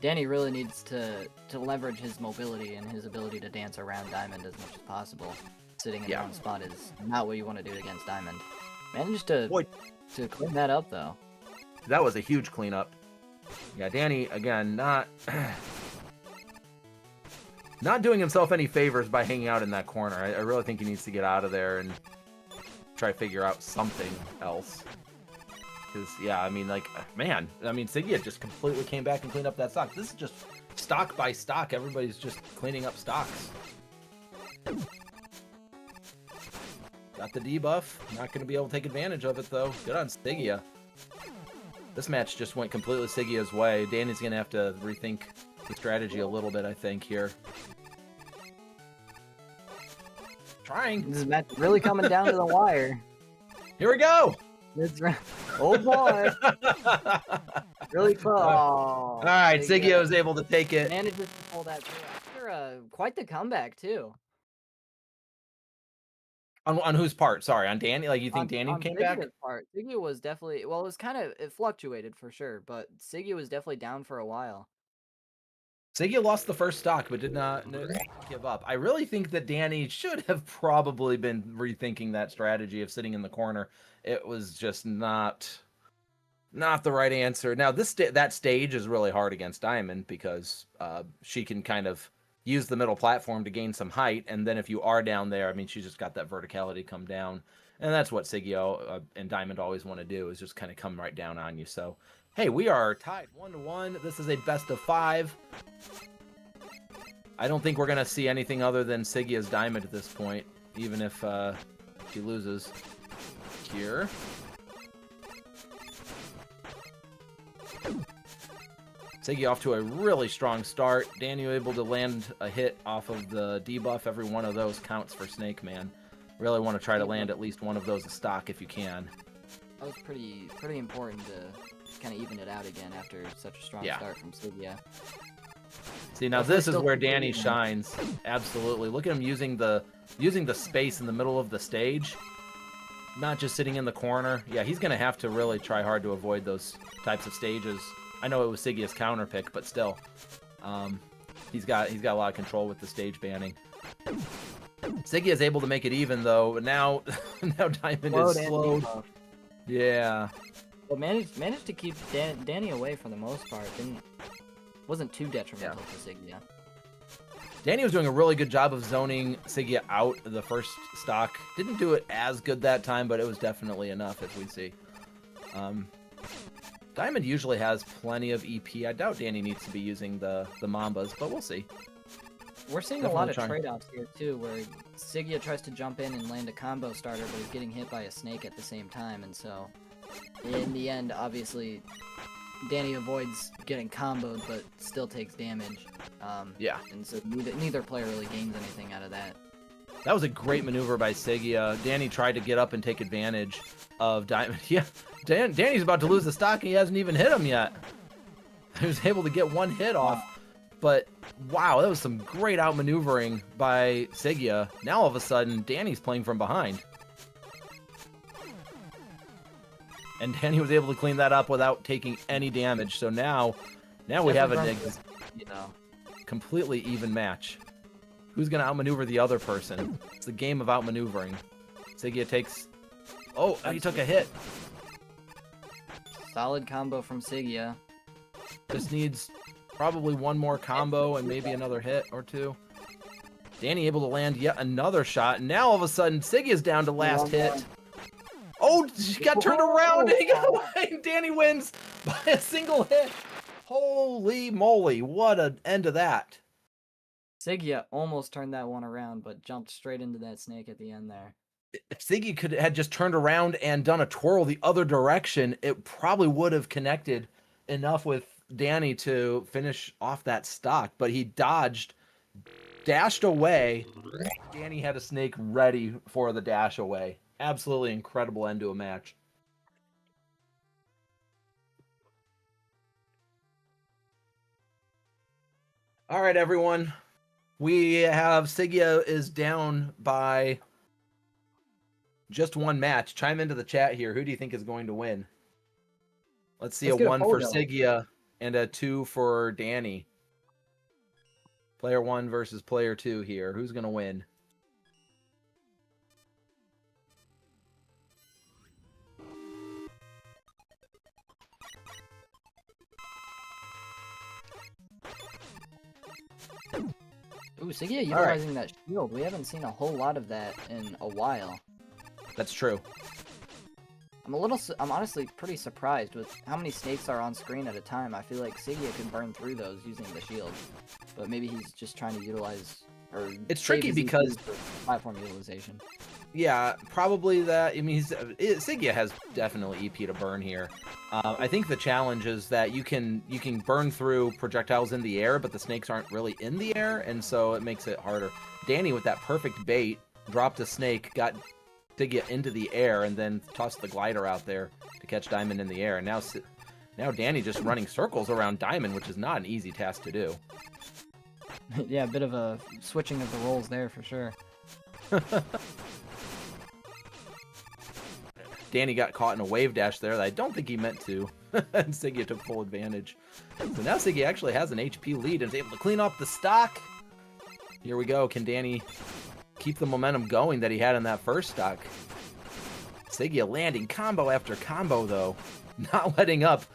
Danny really needs to leverage his mobility and his ability to dance around Diamond as much as possible. Sitting in one spot is not what you want to do against Diamond. Managed to clean that up, though. That was a huge cleanup. Yeah, Danny, again, not doing himself any favors by hanging out in that corner. I really think he needs to get out of there and try to figure out something else. Because, yeah, I mean, like, man, I mean, Siggy had just completely came back and cleaned up that stock. This is just stock by stock. Everybody's just cleaning up stocks. Got the debuff. Not going to be able to take advantage of it, though. Good on Siggy. This match just went completely Siggia's way. Danny's gonna have to rethink the strategy a little bit, I think, here. Trying. This match is really coming down to the wire. Here we go! It's oh boy. Really close. All right, Siggia was able to take it. Manages to pull that through after quite the comeback too. On whose part? Sorry, on Danny? Like, you think Danny on came back? Siggia's part. Siggia was definitely, well, it fluctuated for sure, but Siggia was definitely down for a while. Siggia lost the first stock, but did not give up. I really think that Danny should have probably been rethinking that strategy of sitting in the corner. It was just not the right answer. Now, that stage is really hard against Diamond because she can kind of use the middle platform to gain some height, and then if you are down there, I mean, she's just got that verticality come down, and that's what Siggia and Diamond always want to do, is just kind of come right down on you. So, hey, we are tied 1-1. This is a best of 5. I don't think we're going to see anything other than Siggia's Diamond at this point, even if she loses here. Siggia off to a really strong start. Danny able to land a hit off of the debuff. Every one of those counts for Snake Man. Really want to try to land at least one of those a stock if you can. That was pretty important to kind of even it out again after such a strong start from Siggia. See, now this is where Danny shines. Absolutely. Look at him using the space in the middle of the stage. Not just sitting in the corner. Yeah, he's going to have to really try hard to avoid those types of stages. I know it was Siggia's counter pick, but still. He's got a lot of control with the stage banning. Siggia is able to make it even, though. Now Diamond is slowed. Yeah. Well, managed to keep Danny away for the most part. Wasn't too detrimental to Siggia. Danny was doing a really good job of zoning Siggia out the first stock. Didn't do it as good that time, but it was definitely enough, as we see. Diamond usually has plenty of EP. I doubt Danny needs to be using the Mambas, but we'll see. We're seeing a lot of trade-offs here, too, where Siggia tries to jump in and land a combo starter, but is getting hit by a snake at the same time, and so in the end, obviously, Danny avoids getting comboed, but still takes damage. Yeah. And so neither player really gains anything out of that. That was a great maneuver by Siggia. Danny tried to get up and take advantage of Diamond. Yeah, Danny's about to lose the stock, and he hasn't even hit him yet. He was able to get one hit off, but wow, that was some great outmaneuvering by Siggia. Now all of a sudden, Danny's playing from behind. And Danny was able to clean that up without taking any damage. So now we have a completely even match. Who's going to outmaneuver the other person? It's a game of outmaneuvering. Siggia takes... Oh, he took a hit. Solid combo from Siggia. Just needs probably one more combo and maybe another hit or two. Danny able to land yet another shot. And now all of a sudden, Siggia's down to last hit. Oh, she got turned around and he got away. Danny wins by a single hit. Holy moly, what an end to that. Siggia almost turned that one around, but jumped straight into that snake at the end there. If Siggia had just turned around and done a twirl the other direction, it probably would have connected enough with Danny to finish off that stock, but he dodged, dashed away. Danny had a snake ready for the dash away. Absolutely incredible end to a match. All right, everyone. We have Siggia is down by just one match. Chime into the chat here. Who do you think is going to win? Let's see. Let's a 1 for Siggia and a 2 for Danny. Player 1 versus player 2 here. Who's going to win? Ooh, Siggia utilizing that shield. We haven't seen a whole lot of that in a while. That's true. I'm honestly pretty surprised with how many snakes are on screen at a time. I feel like Siggia can burn through those using the shield, but maybe he's just trying to utilize or it's tricky because platform utilization. Yeah, probably that. I mean, Sigya has definitely EP to burn here. I think the challenge is that you can burn through projectiles in the air, but the snakes aren't really in the air, and so it makes it harder. Danny, with that perfect bait, dropped a snake, got Sigya into the air, and then tossed the glider out there to catch Diamond in the air. And now Danny just running circles around Diamond, which is not an easy task to do. Yeah, a bit of a switching of the roles there for sure. Danny got caught in a wave dash there that I don't think he meant to, and Siggy took full advantage. So now Siggy actually has an HP lead and is able to clean up the stock. Here we go. Can Danny keep the momentum going that he had in that first stock? Siggy landing combo after combo, though. Not letting up.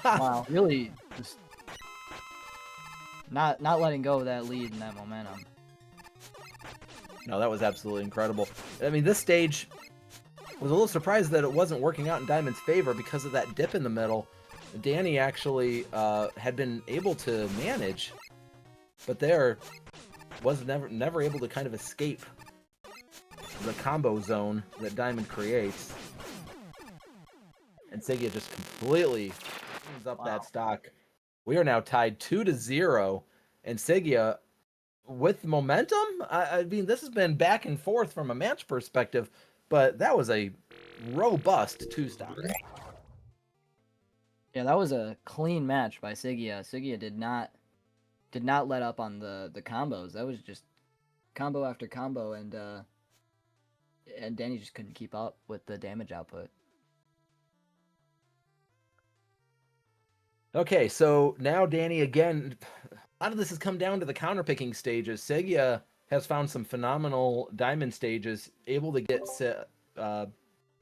Wow, really just not letting go of that lead and that momentum. No, that was absolutely incredible. I mean, this stage was a little surprised that it wasn't working out in Diamond's favor because of that dip in the middle. Danny actually had been able to manage, but there was never able to kind of escape the combo zone that Diamond creates. And Siggy just completely cleans up that stock. We are now tied 2-0, and Siggy, with momentum, I mean, this has been back and forth from a match perspective, but that was a robust 2-stock. Yeah, that was a clean match by Siggia. Siggia did not let up on the combos. That was just combo after combo, and Danny just couldn't keep up with the damage output. Okay, so now Danny again. A lot of this has come down to the counterpicking stages. Siggia has found some phenomenal Diamond stages, able to get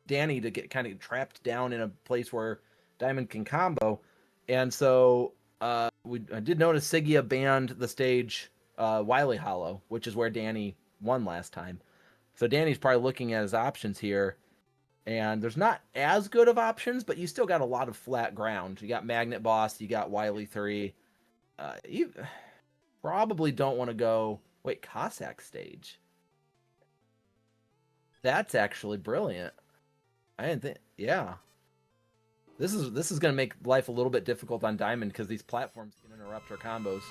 Danny to get kind of trapped down in a place where Diamond can combo. And so I did notice Siggia banned the stage Wily Hollow, which is where Danny won last time. So Danny's probably looking at his options here. And there's not as good of options, but you still got a lot of flat ground. You got Magnet Boss, you got Wily 3. You probably don't want to go... Wait, Cossack stage. That's actually brilliant. I didn't think... Yeah. This is going to make life a little bit difficult on Diamond because these platforms can interrupt her combos.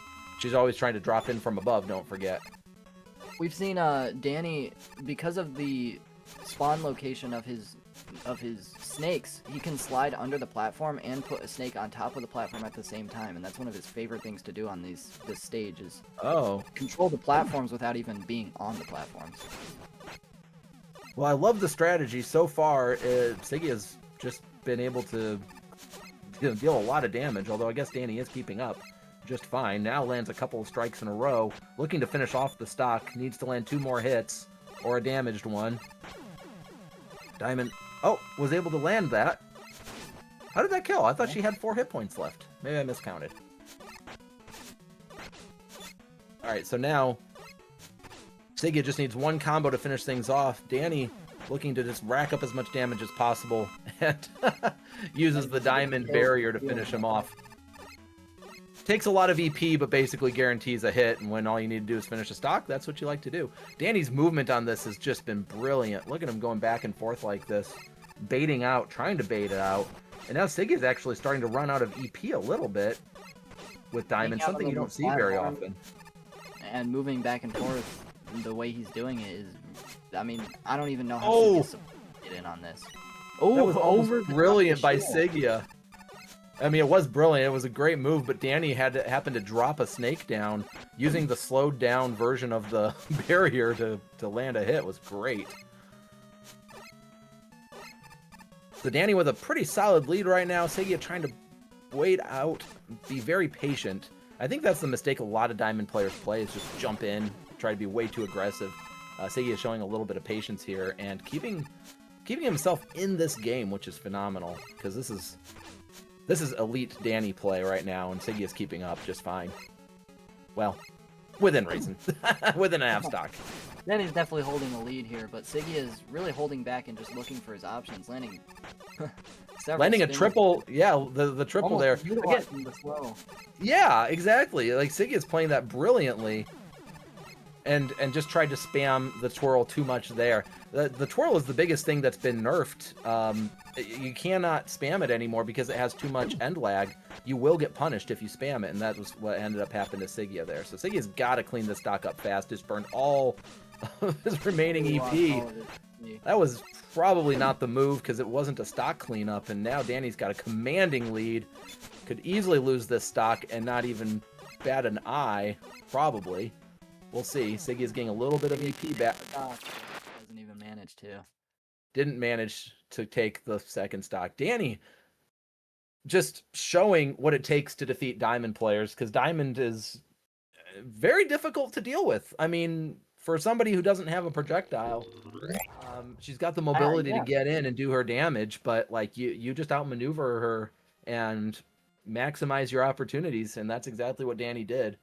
She's always trying to drop in from above, don't forget. We've seen Danny, because of the spawn location of his snakes, he can slide under the platform and put a snake on top of the platform at the same time, and that's one of his favorite things to do on this stage is control the platforms without even being on the platforms. Well, I love the strategy so far. Siggy has just been able to deal a lot of damage, although I guess Danny is keeping up just fine. Now lands a couple of strikes in a row, looking to finish off the stock. Needs to land 2 more hits or a damaged one. Diamond, was able to land that. How did that kill? I thought she had 4 hit points left. Maybe I miscounted. Alright, so now Siggy just needs 1 combo to finish things off. Danny looking to just rack up as much damage as possible and uses the diamond barrier to finish him off. Takes a lot of EP, but basically guarantees a hit, and when all you need to do is finish a stock, that's what you like to do. Danny's movement on this has just been brilliant. Look at him going back and forth like this, baiting out, trying to bait it out. And now Siggy's actually starting to run out of EP a little bit with Diamond, something you don't see very often. And moving back and forth the way he's doing it is, I mean, I don't even know how to get in on this. That was brilliant by Siggy. I mean, it was brilliant. It was a great move, but Danny happened to drop a snake down using the slowed down version of the barrier to land a hit. It was great. So Danny with a pretty solid lead right now. Siggy trying to wait out, be very patient. I think that's the mistake a lot of Diamond players play, is just jump in, try to be way too aggressive. Siggy is showing a little bit of patience here and keeping himself in this game, which is phenomenal, because this is elite Danny play right now, and Siggy is keeping up just fine. Well, within reason. Within a half stock. Danny's definitely holding the lead here, but Siggy is really holding back and just looking for his options, landing a triple, yeah, the triple there. Again, the slow. yeah, exactly. Like, Siggy is playing that brilliantly. and just tried to spam the twirl too much there. The twirl is the biggest thing that's been nerfed. You cannot spam it anymore because it has too much end lag. You will get punished if you spam it, and that was what ended up happening to Sigia there. So Sigia's got to clean this stock up fast. Just burned all of his remaining EP. That was probably not the move because it wasn't a stock cleanup, and now Danny's got a commanding lead. Could easily lose this stock and not even bat an eye, probably. We'll see. Sigia's getting a little bit of EP back. Doesn't even manage to. Didn't manage to take the second stock. Danny just showing what it takes to defeat Diamond players, because Diamond is very difficult to deal with. I mean, for somebody who doesn't have a projectile, she's got the mobility to get in and do her damage, but like you just outmaneuver her and maximize your opportunities, and that's exactly what Danny did.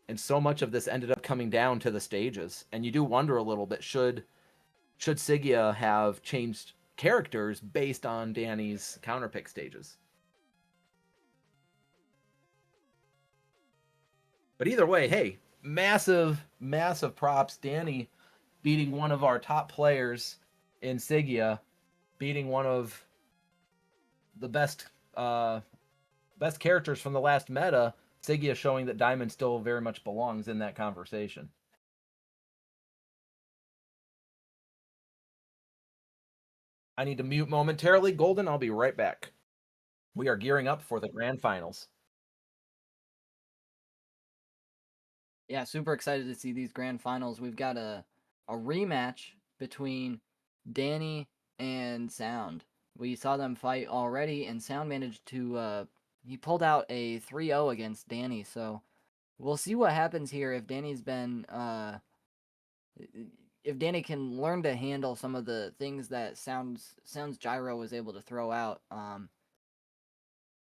And so much of this ended up coming down to the stages, and you do wonder a little bit, should Sigia have changed characters based on Danny's counterpick stages? But either way, hey, massive props. Danny beating one of our top players in Sigia, beating one of the best characters from the last meta. Sigia showing that Diamond still very much belongs in that conversation. I need to mute momentarily. Golden, I'll be right back. We are gearing up for the grand finals. Yeah, super excited to see these grand finals. We've got a rematch between Danny and Sound. We saw them fight already, and Sound managed to he pulled out a 3-0 against Danny. So we'll see what happens here if Danny's been if Danny can learn to handle some of the things that Sound's gyro was able to throw out.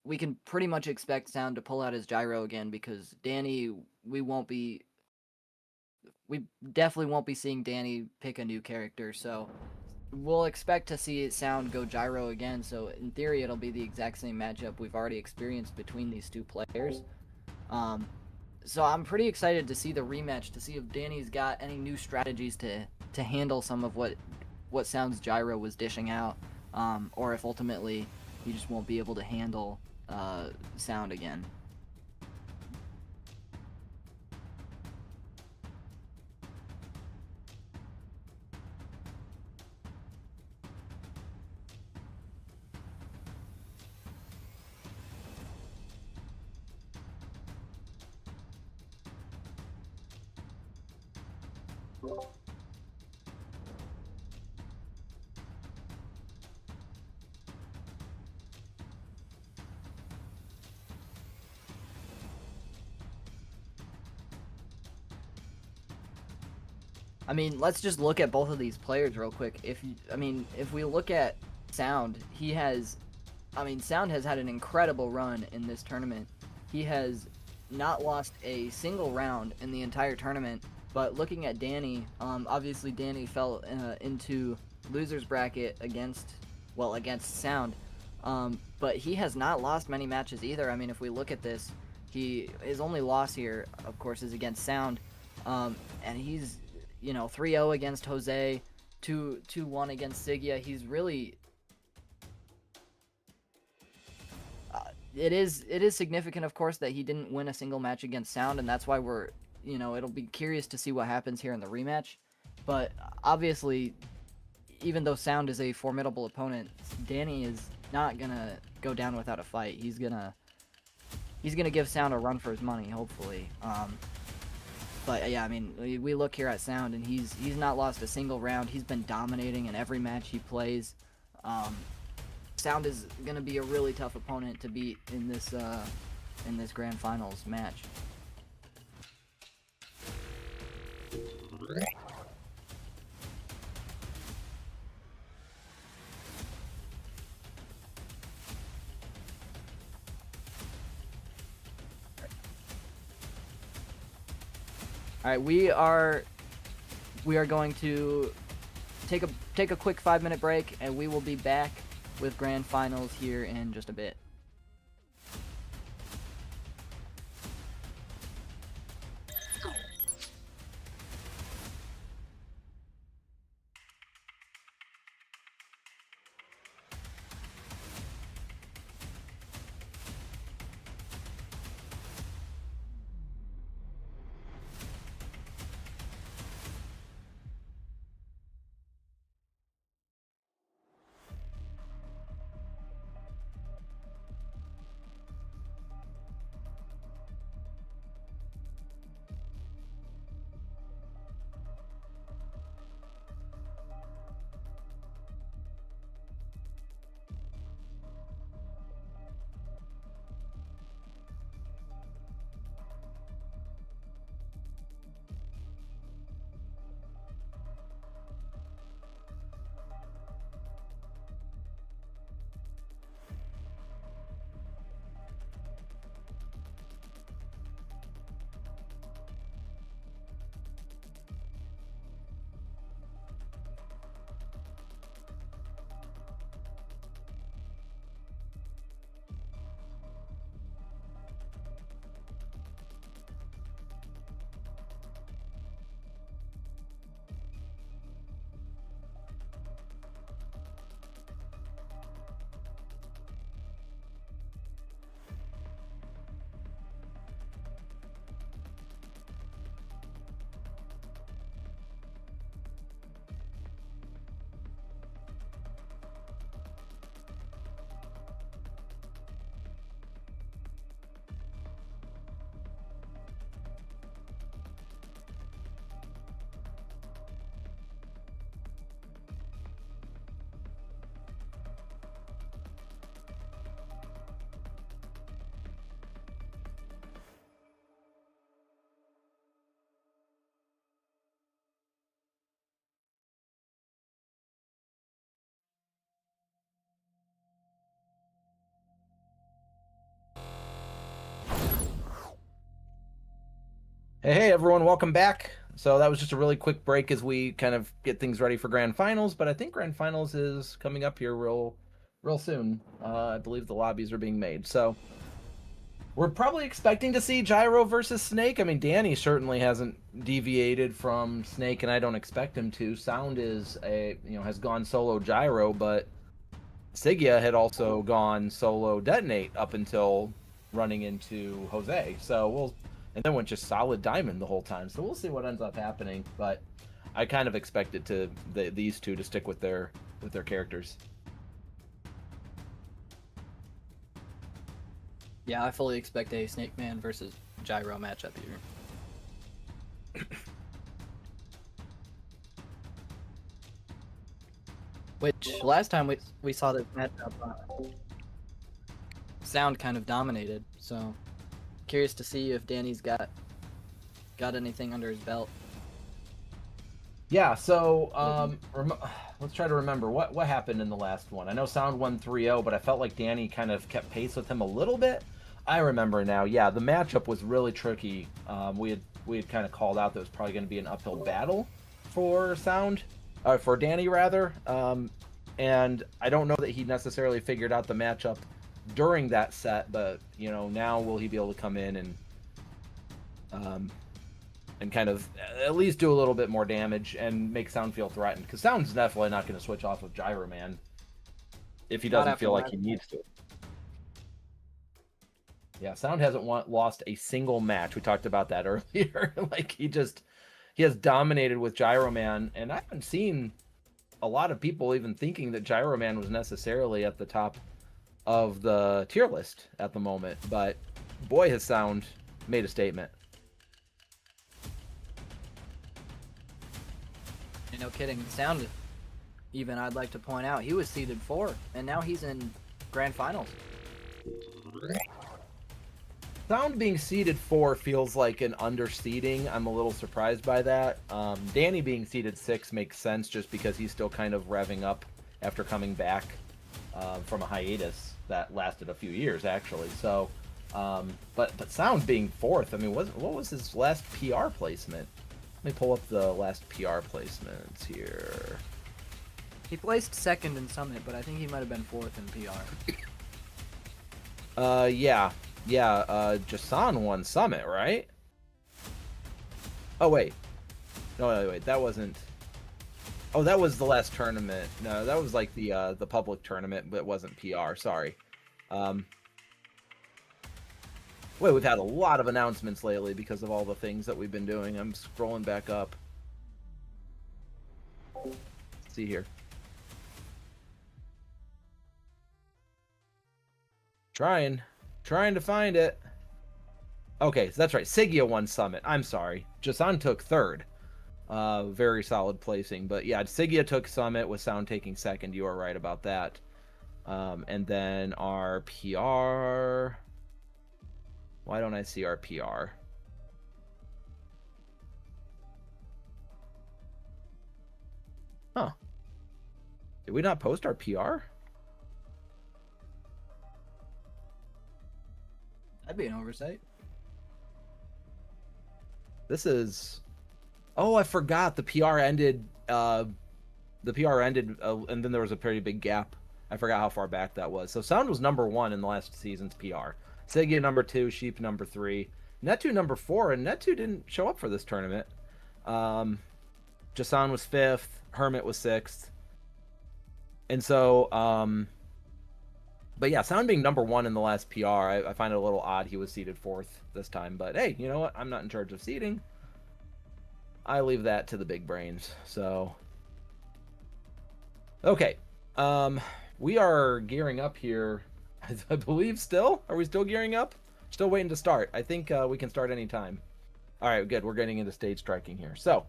We can pretty much expect Sound to pull out his gyro again, because Danny, we definitely won't be seeing Danny pick a new character, so we'll expect to see Sound go gyro again. So in theory, it'll be the exact same matchup we've already experienced between these two players. So I'm pretty excited to see the rematch, to see if Danny's got any new strategies to handle some of what Sound's gyro was dishing out, or if ultimately he just won't be able to handle Sound again. I mean, let's just look at both of these players real quick. If we look at Sound, Sound has had an incredible run in this tournament. He has not lost a single round in the entire tournament. But looking at Danny, obviously Danny fell into loser's bracket against Sound. But he has not lost many matches either. I mean, if we look at this, his only loss here, of course, is against Sound. And he's 3-0 against Jose, 2-1 against Sigia. He's really it is significant, of course, that he didn't win a single match against Sound, and that's why we're it'll be curious to see what happens here in the rematch. But obviously, even though Sound is a formidable opponent, Danny is not gonna go down without a fight. He's gonna give Sound a run for his money, hopefully. But yeah, I mean, we look here at Sound, and he's not lost a single round. He's been dominating in every match he plays. Sound is gonna be a really tough opponent to beat in this grand finals match. All right, we are going to take a quick 5-minute break, and we will be back with grand finals here in just a bit. Hey everyone, welcome back. So that was just a really quick break as we kind of get things ready for Grand Finals, but I think Grand Finals is coming up here real soon. I believe the lobbies are being made. So we're probably expecting to see Gyro versus Snake. I mean, Danny certainly hasn't deviated from Snake, and I don't expect him to. Sound has gone solo Gyro, but Sigya had also gone solo Detonate up until running into Jose. And then went just solid Diamond the whole time. So we'll see what ends up happening. But I kind of expected these two to stick with their characters. Yeah, I fully expect a Snake Man versus Gyro matchup here. Which last time we saw this matchup, Sound kind of dominated. So curious to see if Danny's got anything under his belt. Yeah, so let's try to remember what happened in the last one. I know Sound won 3-0, but I felt like Danny kind of kept pace with him a little bit. I remember now. Yeah, the matchup was really tricky. We had kind of called out that it was probably going to be an uphill battle for for Danny rather. And I don't know that he necessarily figured out the matchup during that set, but now will he be able to come in and kind of at least do a little bit more damage and make Sound feel threatened? Because Sound's definitely not going to switch off of Gyro Man if he doesn't feel like he needs to. Yeah, Sound hasn't lost a single match. We talked about that earlier. Like he has dominated with Gyro Man, and I haven't seen a lot of people even thinking that Gyro Man was necessarily at the top of the tier list at the moment. But boy, has Sound made a statement. No kidding. Sound, even I'd like to point out, he was seeded 4, and now he's in Grand Finals. Sound being seeded 4 feels like an underseeding. I'm a little surprised by that. Danny being seeded 6 makes sense just because he's still kind of revving up after coming back from a hiatus that lasted a few years, actually. So, but Sound being 4th, I mean, what was his last PR placement? Let me pull up the last PR placements here. He placed 2nd in Summit, but I think he might have been 4th in PR. Yeah, Jason won Summit, right? Oh wait, no, wait, that wasn't. Oh, that was the last tournament. No, that was like the public tournament, but it wasn't PR. Sorry. Wait, we've had a lot of announcements lately because of all the things that we've been doing. I'm scrolling back up. Let's see here. Trying to find it. Okay, so that's right. Sigya won Summit. I'm sorry. Jason took 3rd. Very solid placing. But yeah, Sigya took Summit with Sound taking 2nd. You are right about that. And then our PR... Why don't I see our PR? Huh. Did we not post our PR? That'd be an oversight. This is... Oh, I forgot. The PR ended... and then there was a pretty big gap. I forgot how far back that was. So Sound was number 1 in the last season's PR. Sigya number 2, Sheep number 3, Netu number 4, and Netu didn't show up for this tournament. Jason was 5th, Hermit was 6th. And so, but yeah, Sound being number 1 in the last PR, I find it a little odd he was seeded 4th this time. But hey, you know what? I'm not in charge of seeding. I leave that to the big brains. So, okay. We are gearing up here. I believe still? Are we still gearing up? Still waiting to start. I think we can start anytime. All right, good. We're getting into stage striking here. So,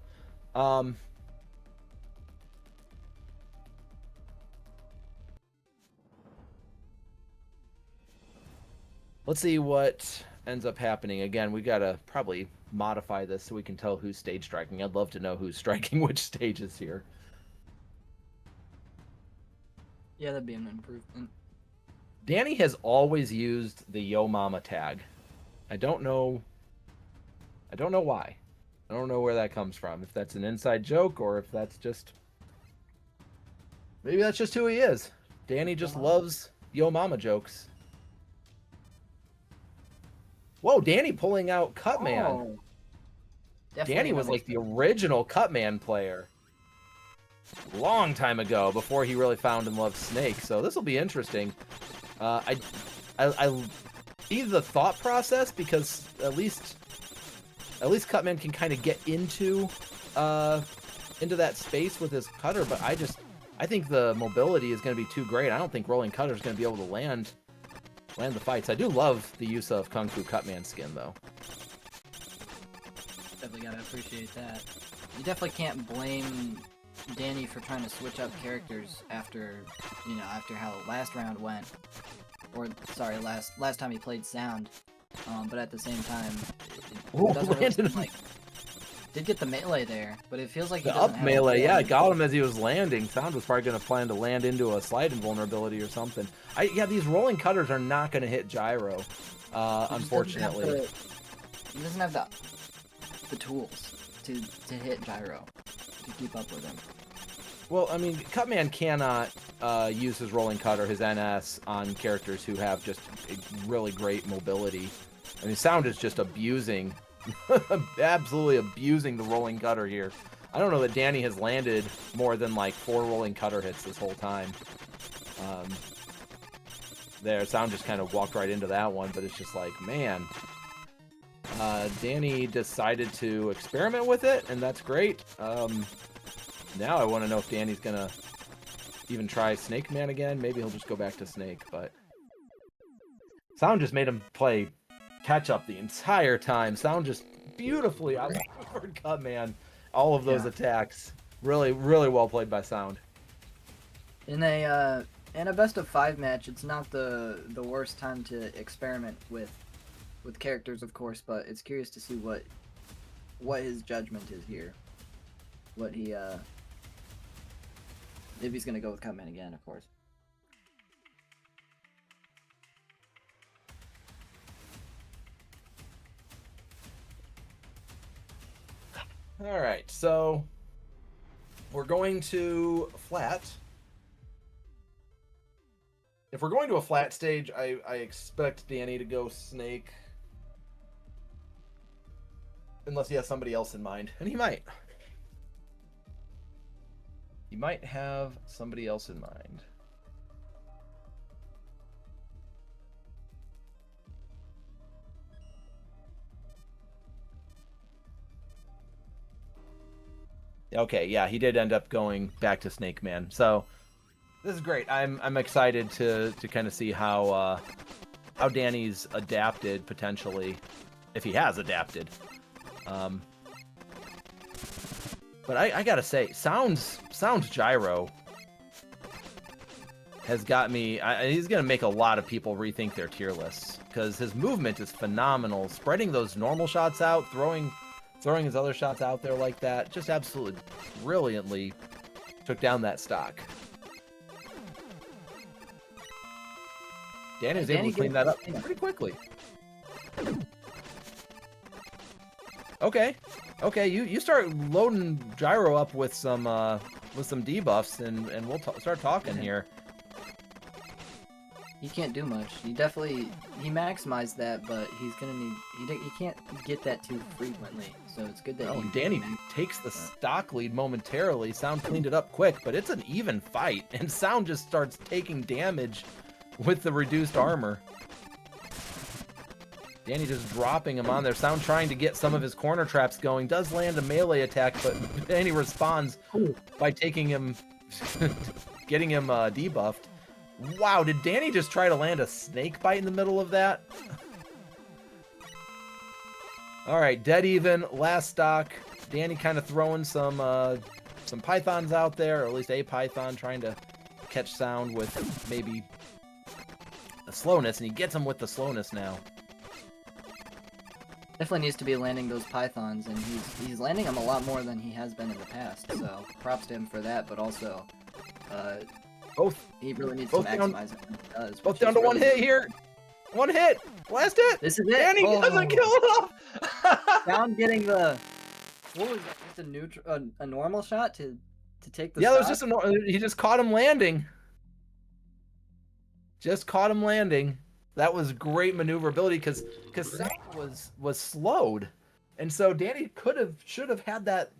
let's see what ends up happening. Again, we got to probably modify this so we can tell who's stage striking. I'd love to know who's striking which stages here. Yeah, that'd be an improvement. Danny has always used the Yo Mama tag. I don't know I don't know why. I don't know where that comes from. If that's an inside joke or if that's just... Maybe that's just who he is. Danny just loves Yo Mama jokes. Whoa, Danny pulling out Cutman. Oh. Definitely Danny was like the original Cutman player. Long time ago, before he really found and loved Snake. So this will be interesting. I see the thought process because at least Cutman can kind of get into that space with his cutter, but I think the mobility is going to be too great. I don't think rolling cutter is going to be able to land the fights. I do love the use of Kung Fu Cutman skin though. Definitely gotta appreciate that. You definitely can't blame Danny for trying to switch up characters after how last round went, or sorry, last time he played Sound. But at the same time, it doesn't really seem like did get the melee there, but it feels like he The doesn't up have melee, yeah, ability. got him as he was landing. Sound was probably going to plan to land into a slide invulnerability or something. Yeah, these rolling cutters are not going to hit gyro, unfortunately. He doesn't have the tools to hit gyro to keep up with him. Well, I mean, Cutman cannot use his rolling cutter, his NS, on characters who have just really great mobility. I mean, Sound is just abusing, absolutely abusing the rolling cutter here. I don't know that Danny has landed more than like 4 rolling cutter hits this whole time. There, Sound just kind of walked right into that one, but it's just like, man. Danny decided to experiment with it, and that's great. Now I want to know if Danny's gonna even try Snake Man again. Maybe he'll just go back to Snake, but Sound just made him play catch up the entire time. Sound just beautifully outmaneuvered Cutman. All of those attacks. Really, really well played by Sound. In a best of 5 match, it's not the worst time to experiment with characters, of course, but it's curious to see what his judgment is here. What he if he's gonna go with Cutman again, of course. All right, so we're going to flat. If we're going to a flat stage, I expect Danny to go Snake. Unless he has somebody else in mind. And he might. He might have somebody else in mind. Okay, yeah, he did end up going back to Snake Man. So this is great. I'm excited to kind of see how Danny's adapted potentially, if he has adapted. But I gotta say, Sound's gyro has got me. He's gonna make a lot of people rethink their tier lists because his movement is phenomenal. Spreading those normal shots out, throwing his other shots out there like that, just absolutely brilliantly took down that stock. Danny was able to clean that up pretty quickly. Okay, you start loading gyro up with some debuffs, and we'll start talking here. He can't do much. He maximized that, but he's gonna need. He can't get that too frequently. So it's good that. Oh, Danny takes the stock lead momentarily. Sound cleaned it up quick, but it's an even fight, and Sound just starts taking damage with the reduced armor. Danny just dropping him on there. Sound trying to get some of his corner traps going. Does land a melee attack, but Danny responds by taking him, getting him debuffed. Wow, did Danny just try to land a snake bite in the middle of that? All right, dead even, last stock. Danny kind of throwing some pythons out there, or at least a python, trying to catch Sound with maybe a slowness, and he gets him with the slowness now. Definitely needs to be landing those pythons, and he's landing them a lot more than he has been in the past. So props to him for that, but also Both he really needs to maximize it when he does. both down to one hit here. One hit. Last hit. This is it. Danny doesn't kill it off. Down getting the. What was that? Just a neutral, a normal shot to take the. Yeah, it was stock? just he just caught him landing. Just caught him landing. That was great maneuverability because Sound was slowed, and so Danny should have had that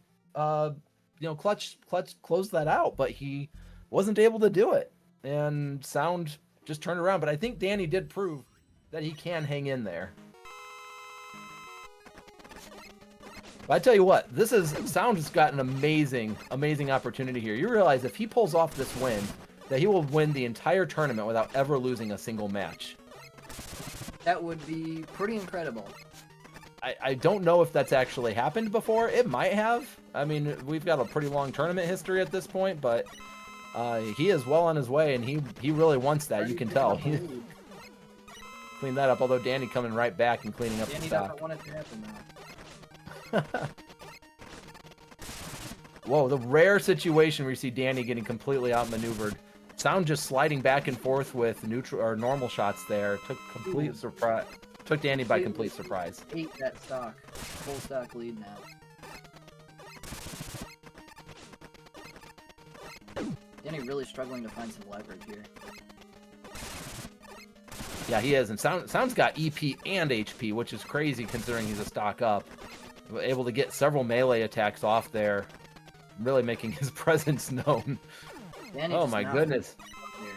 clutch close that out, but he wasn't able to do it, and Sound just turned around. But I think Danny did prove that he can hang in there. But I tell you what, Sound has got an amazing opportunity here. You realize if he pulls off this win, that he will win the entire tournament without ever losing a single match. That would be pretty incredible. I don't know if that's actually happened before. It might have. I mean, we've got a pretty long tournament history at this point, but he is well on his way, and he really wants that. You can tell. He cleaned that up, although Danny coming right back and cleaning up Danny the stock. doesn't want it to happen now. Whoa, the rare situation where you see Danny getting completely outmaneuvered. Sound just sliding back and forth with neutral or normal shots there. Took Danny by complete surprise. Ate that stock. Full stock lead now. Danny really struggling to find some leverage here. Yeah, he is. And Sound's got EP and HP, which is crazy considering he's a stock up. Able to get several melee attacks off there, really making his presence known. Danny Oh just my not goodness. here.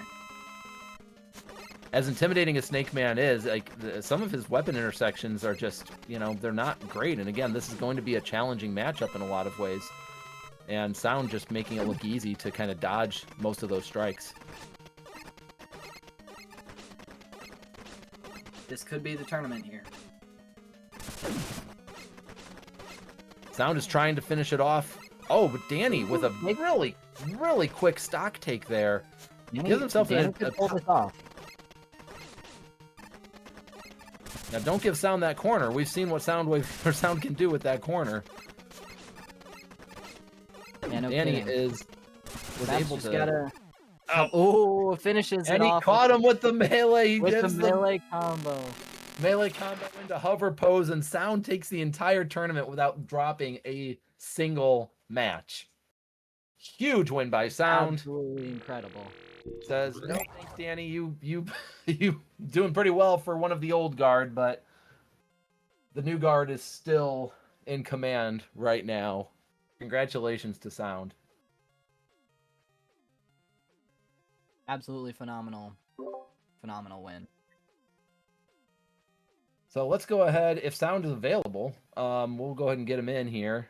As intimidating as Snake Man is, like some of his weapon intersections are just, they're not great. And again, this is going to be a challenging matchup in a lot of ways. And Sound just making it look easy to kind of dodge most of those strikes. This could be the tournament here. Sound is trying to finish it off. Oh, but Danny with a really, really quick stock take there. Gives himself Danny could pull this off. Now, don't give Sound that corner. We've seen what Sound can do with that corner. Yeah, no Danny kidding. was Sound's able just to. gotta... Oh, Oh, finishes and it he off caught him with the melee. He with the gives melee combo. melee combo into hover pose, and Sound takes the entire tournament without dropping a single match. Huge win by Sound. Absolutely incredible. Says, no thanks, Danny. You doing pretty well for one of the old guard, but the new guard is still in command right now. Congratulations to Sound. Absolutely phenomenal win. So let's go ahead. If Sound is available, we'll go ahead and get him in here.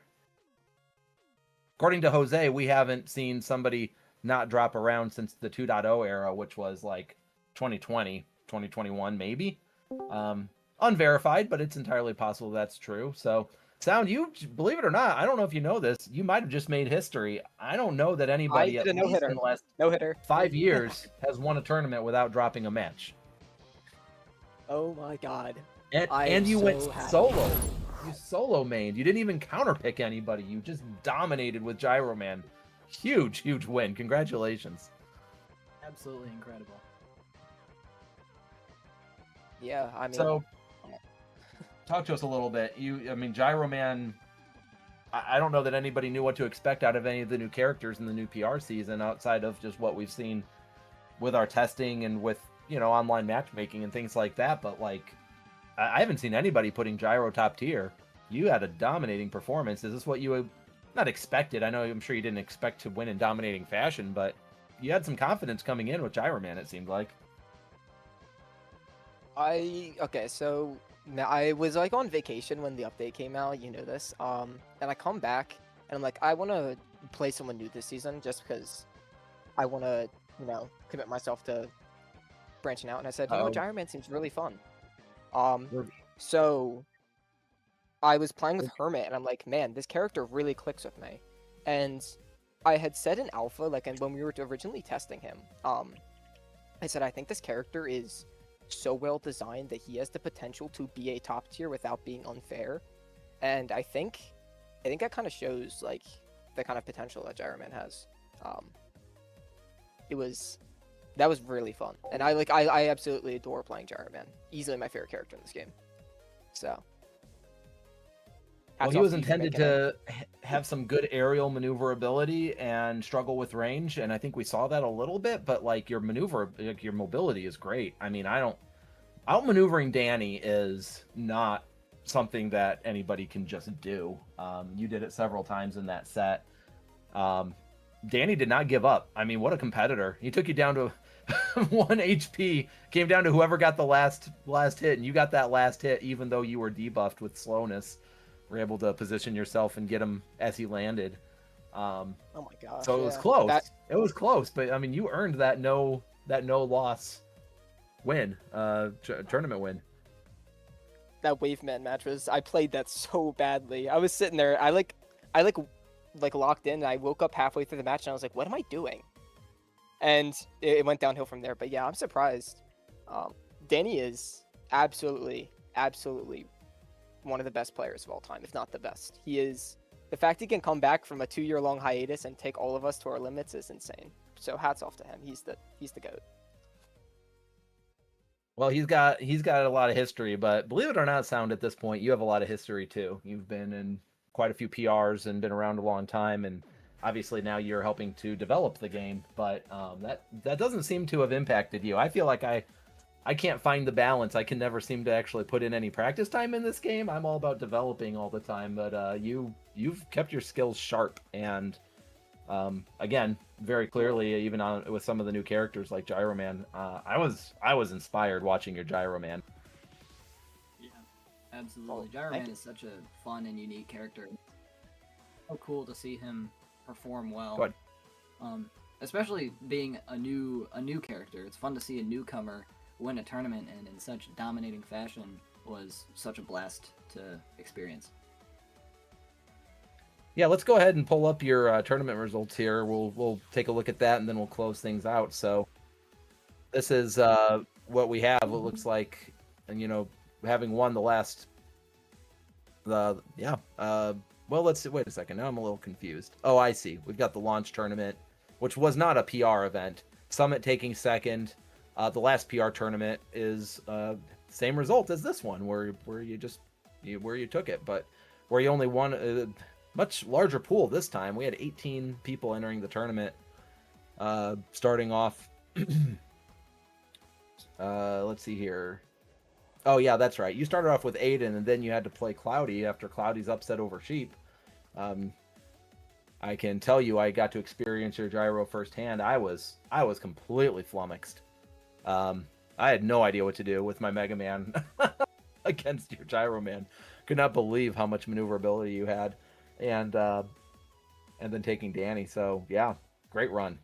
According to Jose, we haven't seen somebody not drop around since the 2.0 era, which was like 2020, 2021, maybe. Unverified, but it's entirely possible that's true. So, Sound, you believe it or not, I don't know if you know this, you might have just made history. I don't know that anybody at least in the last No-hitter. 5 years has won a tournament without dropping a match. Oh my god. And you so went happy. solo. You solo mained. You didn't even counterpick anybody. You just dominated with Gyro Man. Huge win. Congratulations. Absolutely incredible. Yeah, I mean... So, talk to us a little bit. Gyro Man, I don't know that anybody knew what to expect out of any of the new characters in the new PR season outside of just what we've seen with our testing and with, online matchmaking and things like that. But, I haven't seen anybody putting Gyro top tier. You had a dominating performance. Is this what you not expected? I'm sure you didn't expect to win in dominating fashion, but you had some confidence coming in with Gyro Man, it seemed like. Okay, so now I was on vacation when the update came out, you know this. And I come back and I'm like, I want to play someone new this season just because I want to, commit myself to branching out. And I said, Gyro Man seems really fun. So I was playing with Hermit and I'm like, man, this character really clicks with me. And I had said in alpha, and when we were originally testing him, I said, I think this character is so well designed that he has the potential to be a top tier without being unfair. And I think that kind of shows the kind of potential that Gyro Man has. It was That was really fun, and I absolutely adore playing Gyro Man. Easily my favorite character in this game. So. Well, hats he off was to you for intended making it. to have some good aerial maneuverability and struggle with range, and I think we saw that a little bit. But like your your mobility is great. I mean, outmaneuvering Danny is not something that anybody can just do. You did it several times in that set. Danny did not give up. I mean, what a competitor! He took you down to 1 HP, came down to whoever got the last hit, and you got that last hit, even though you were debuffed with slowness. Were able to position yourself and get him as he landed. Oh my gosh! So it was close. It was close, but I mean, you earned that no loss win, tournament win. That Waveman match was. I played that so badly. I was sitting there. I locked in. And I woke up halfway through the match and I was like, "What am I doing?" And it went downhill from there. But yeah, I'm surprised. Danny is absolutely one of the best players of all time, if not the best. He is. The fact he can come back from a 2-year-long hiatus and take all of us to our limits is insane. So hats off to him. He's the GOAT. Well, he's got a lot of history, but believe it or not, Sound, at this point, you have a lot of history too. You've been in quite a few PRs and been around a long time, and obviously now you're helping to develop the game. But that doesn't seem to have impacted you. I feel like I can't find the balance. I can never seem to actually put in any practice time in this game. I'm all about developing all the time, but you've kept your skills sharp, and again, very clearly, even with some of the new characters like Gyro Man, I was inspired watching your Gyro Man. Yeah, absolutely. Gyro Man is such a fun and unique character. So cool to see him perform well. Good. Especially being a new character. It's fun to see a newcomer win a tournament and in such dominating fashion. Was such a blast to experience. Yeah, let's go ahead and pull up your tournament results here. We'll take a look at that and then we'll close things out. So this is what we have. It looks like, and having won the last. Well, let's see. Wait a second. Now I'm a little confused. Oh, I see. We've got the launch tournament, which was not a PR event. Summit taking second. The last PR tournament is same result as this one, where you took it, but where you only won a much larger pool this time. We had 18 people entering the tournament. Starting off, let's see here. Oh yeah, that's right. You started off with Aiden, and then you had to play Cloudy after Cloudy's upset over Sheep. I can tell you, I got to experience your gyro firsthand. I was completely flummoxed. I had no idea what to do with my Mega Man against your Gyro Man. Could not believe how much maneuverability you had, and then taking Danny. So yeah, great run.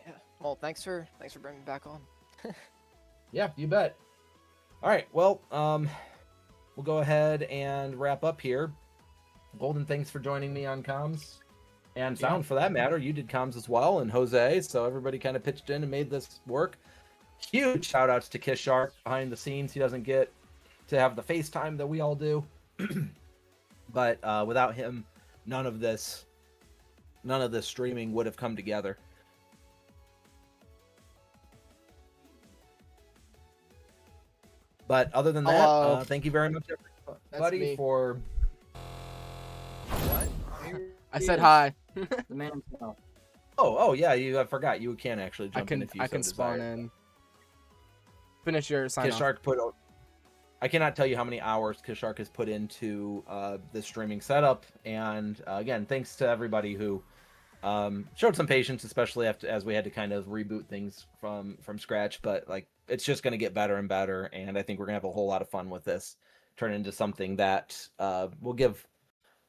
Yeah. Well, thanks for bringing me back on. Yeah, you bet. All right, well, we'll go ahead and wrap up here. Golden, thanks for joining me on comms. And Sound, for that matter, you did comms as well, and Jose, so everybody kind of pitched in and made this work. Huge shout-outs to Kiss Shark behind the scenes. He doesn't get to have the FaceTime that we all do. But without him, none of this streaming would have come together. But other than that, thank you very much, everybody, for... What? I said hi. The man himself. Oh yeah, I forgot. You can actually jump in if you I can spawn in. Finish your sign off. Kishark I cannot tell you how many hours Kishark has put into the streaming setup, and again, thanks to everybody who showed some patience, especially as we had to kind of reboot things from scratch. But like, it's just going to get better and better, and I think we're going to have a whole lot of fun with this. Turn into something that will give,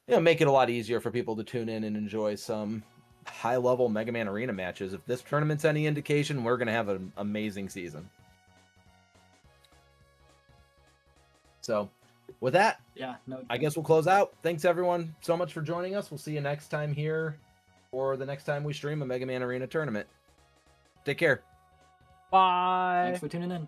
make it a lot easier for people to tune in and enjoy some high-level Mega Man Arena matches. If this tournament's any indication, we're going to have an amazing season. So, with that, I guess we'll close out. Thanks, everyone, so much for joining us. We'll see you next time here, or the next time we stream a Mega Man Arena tournament. Take care. Bye. Thanks for tuning in.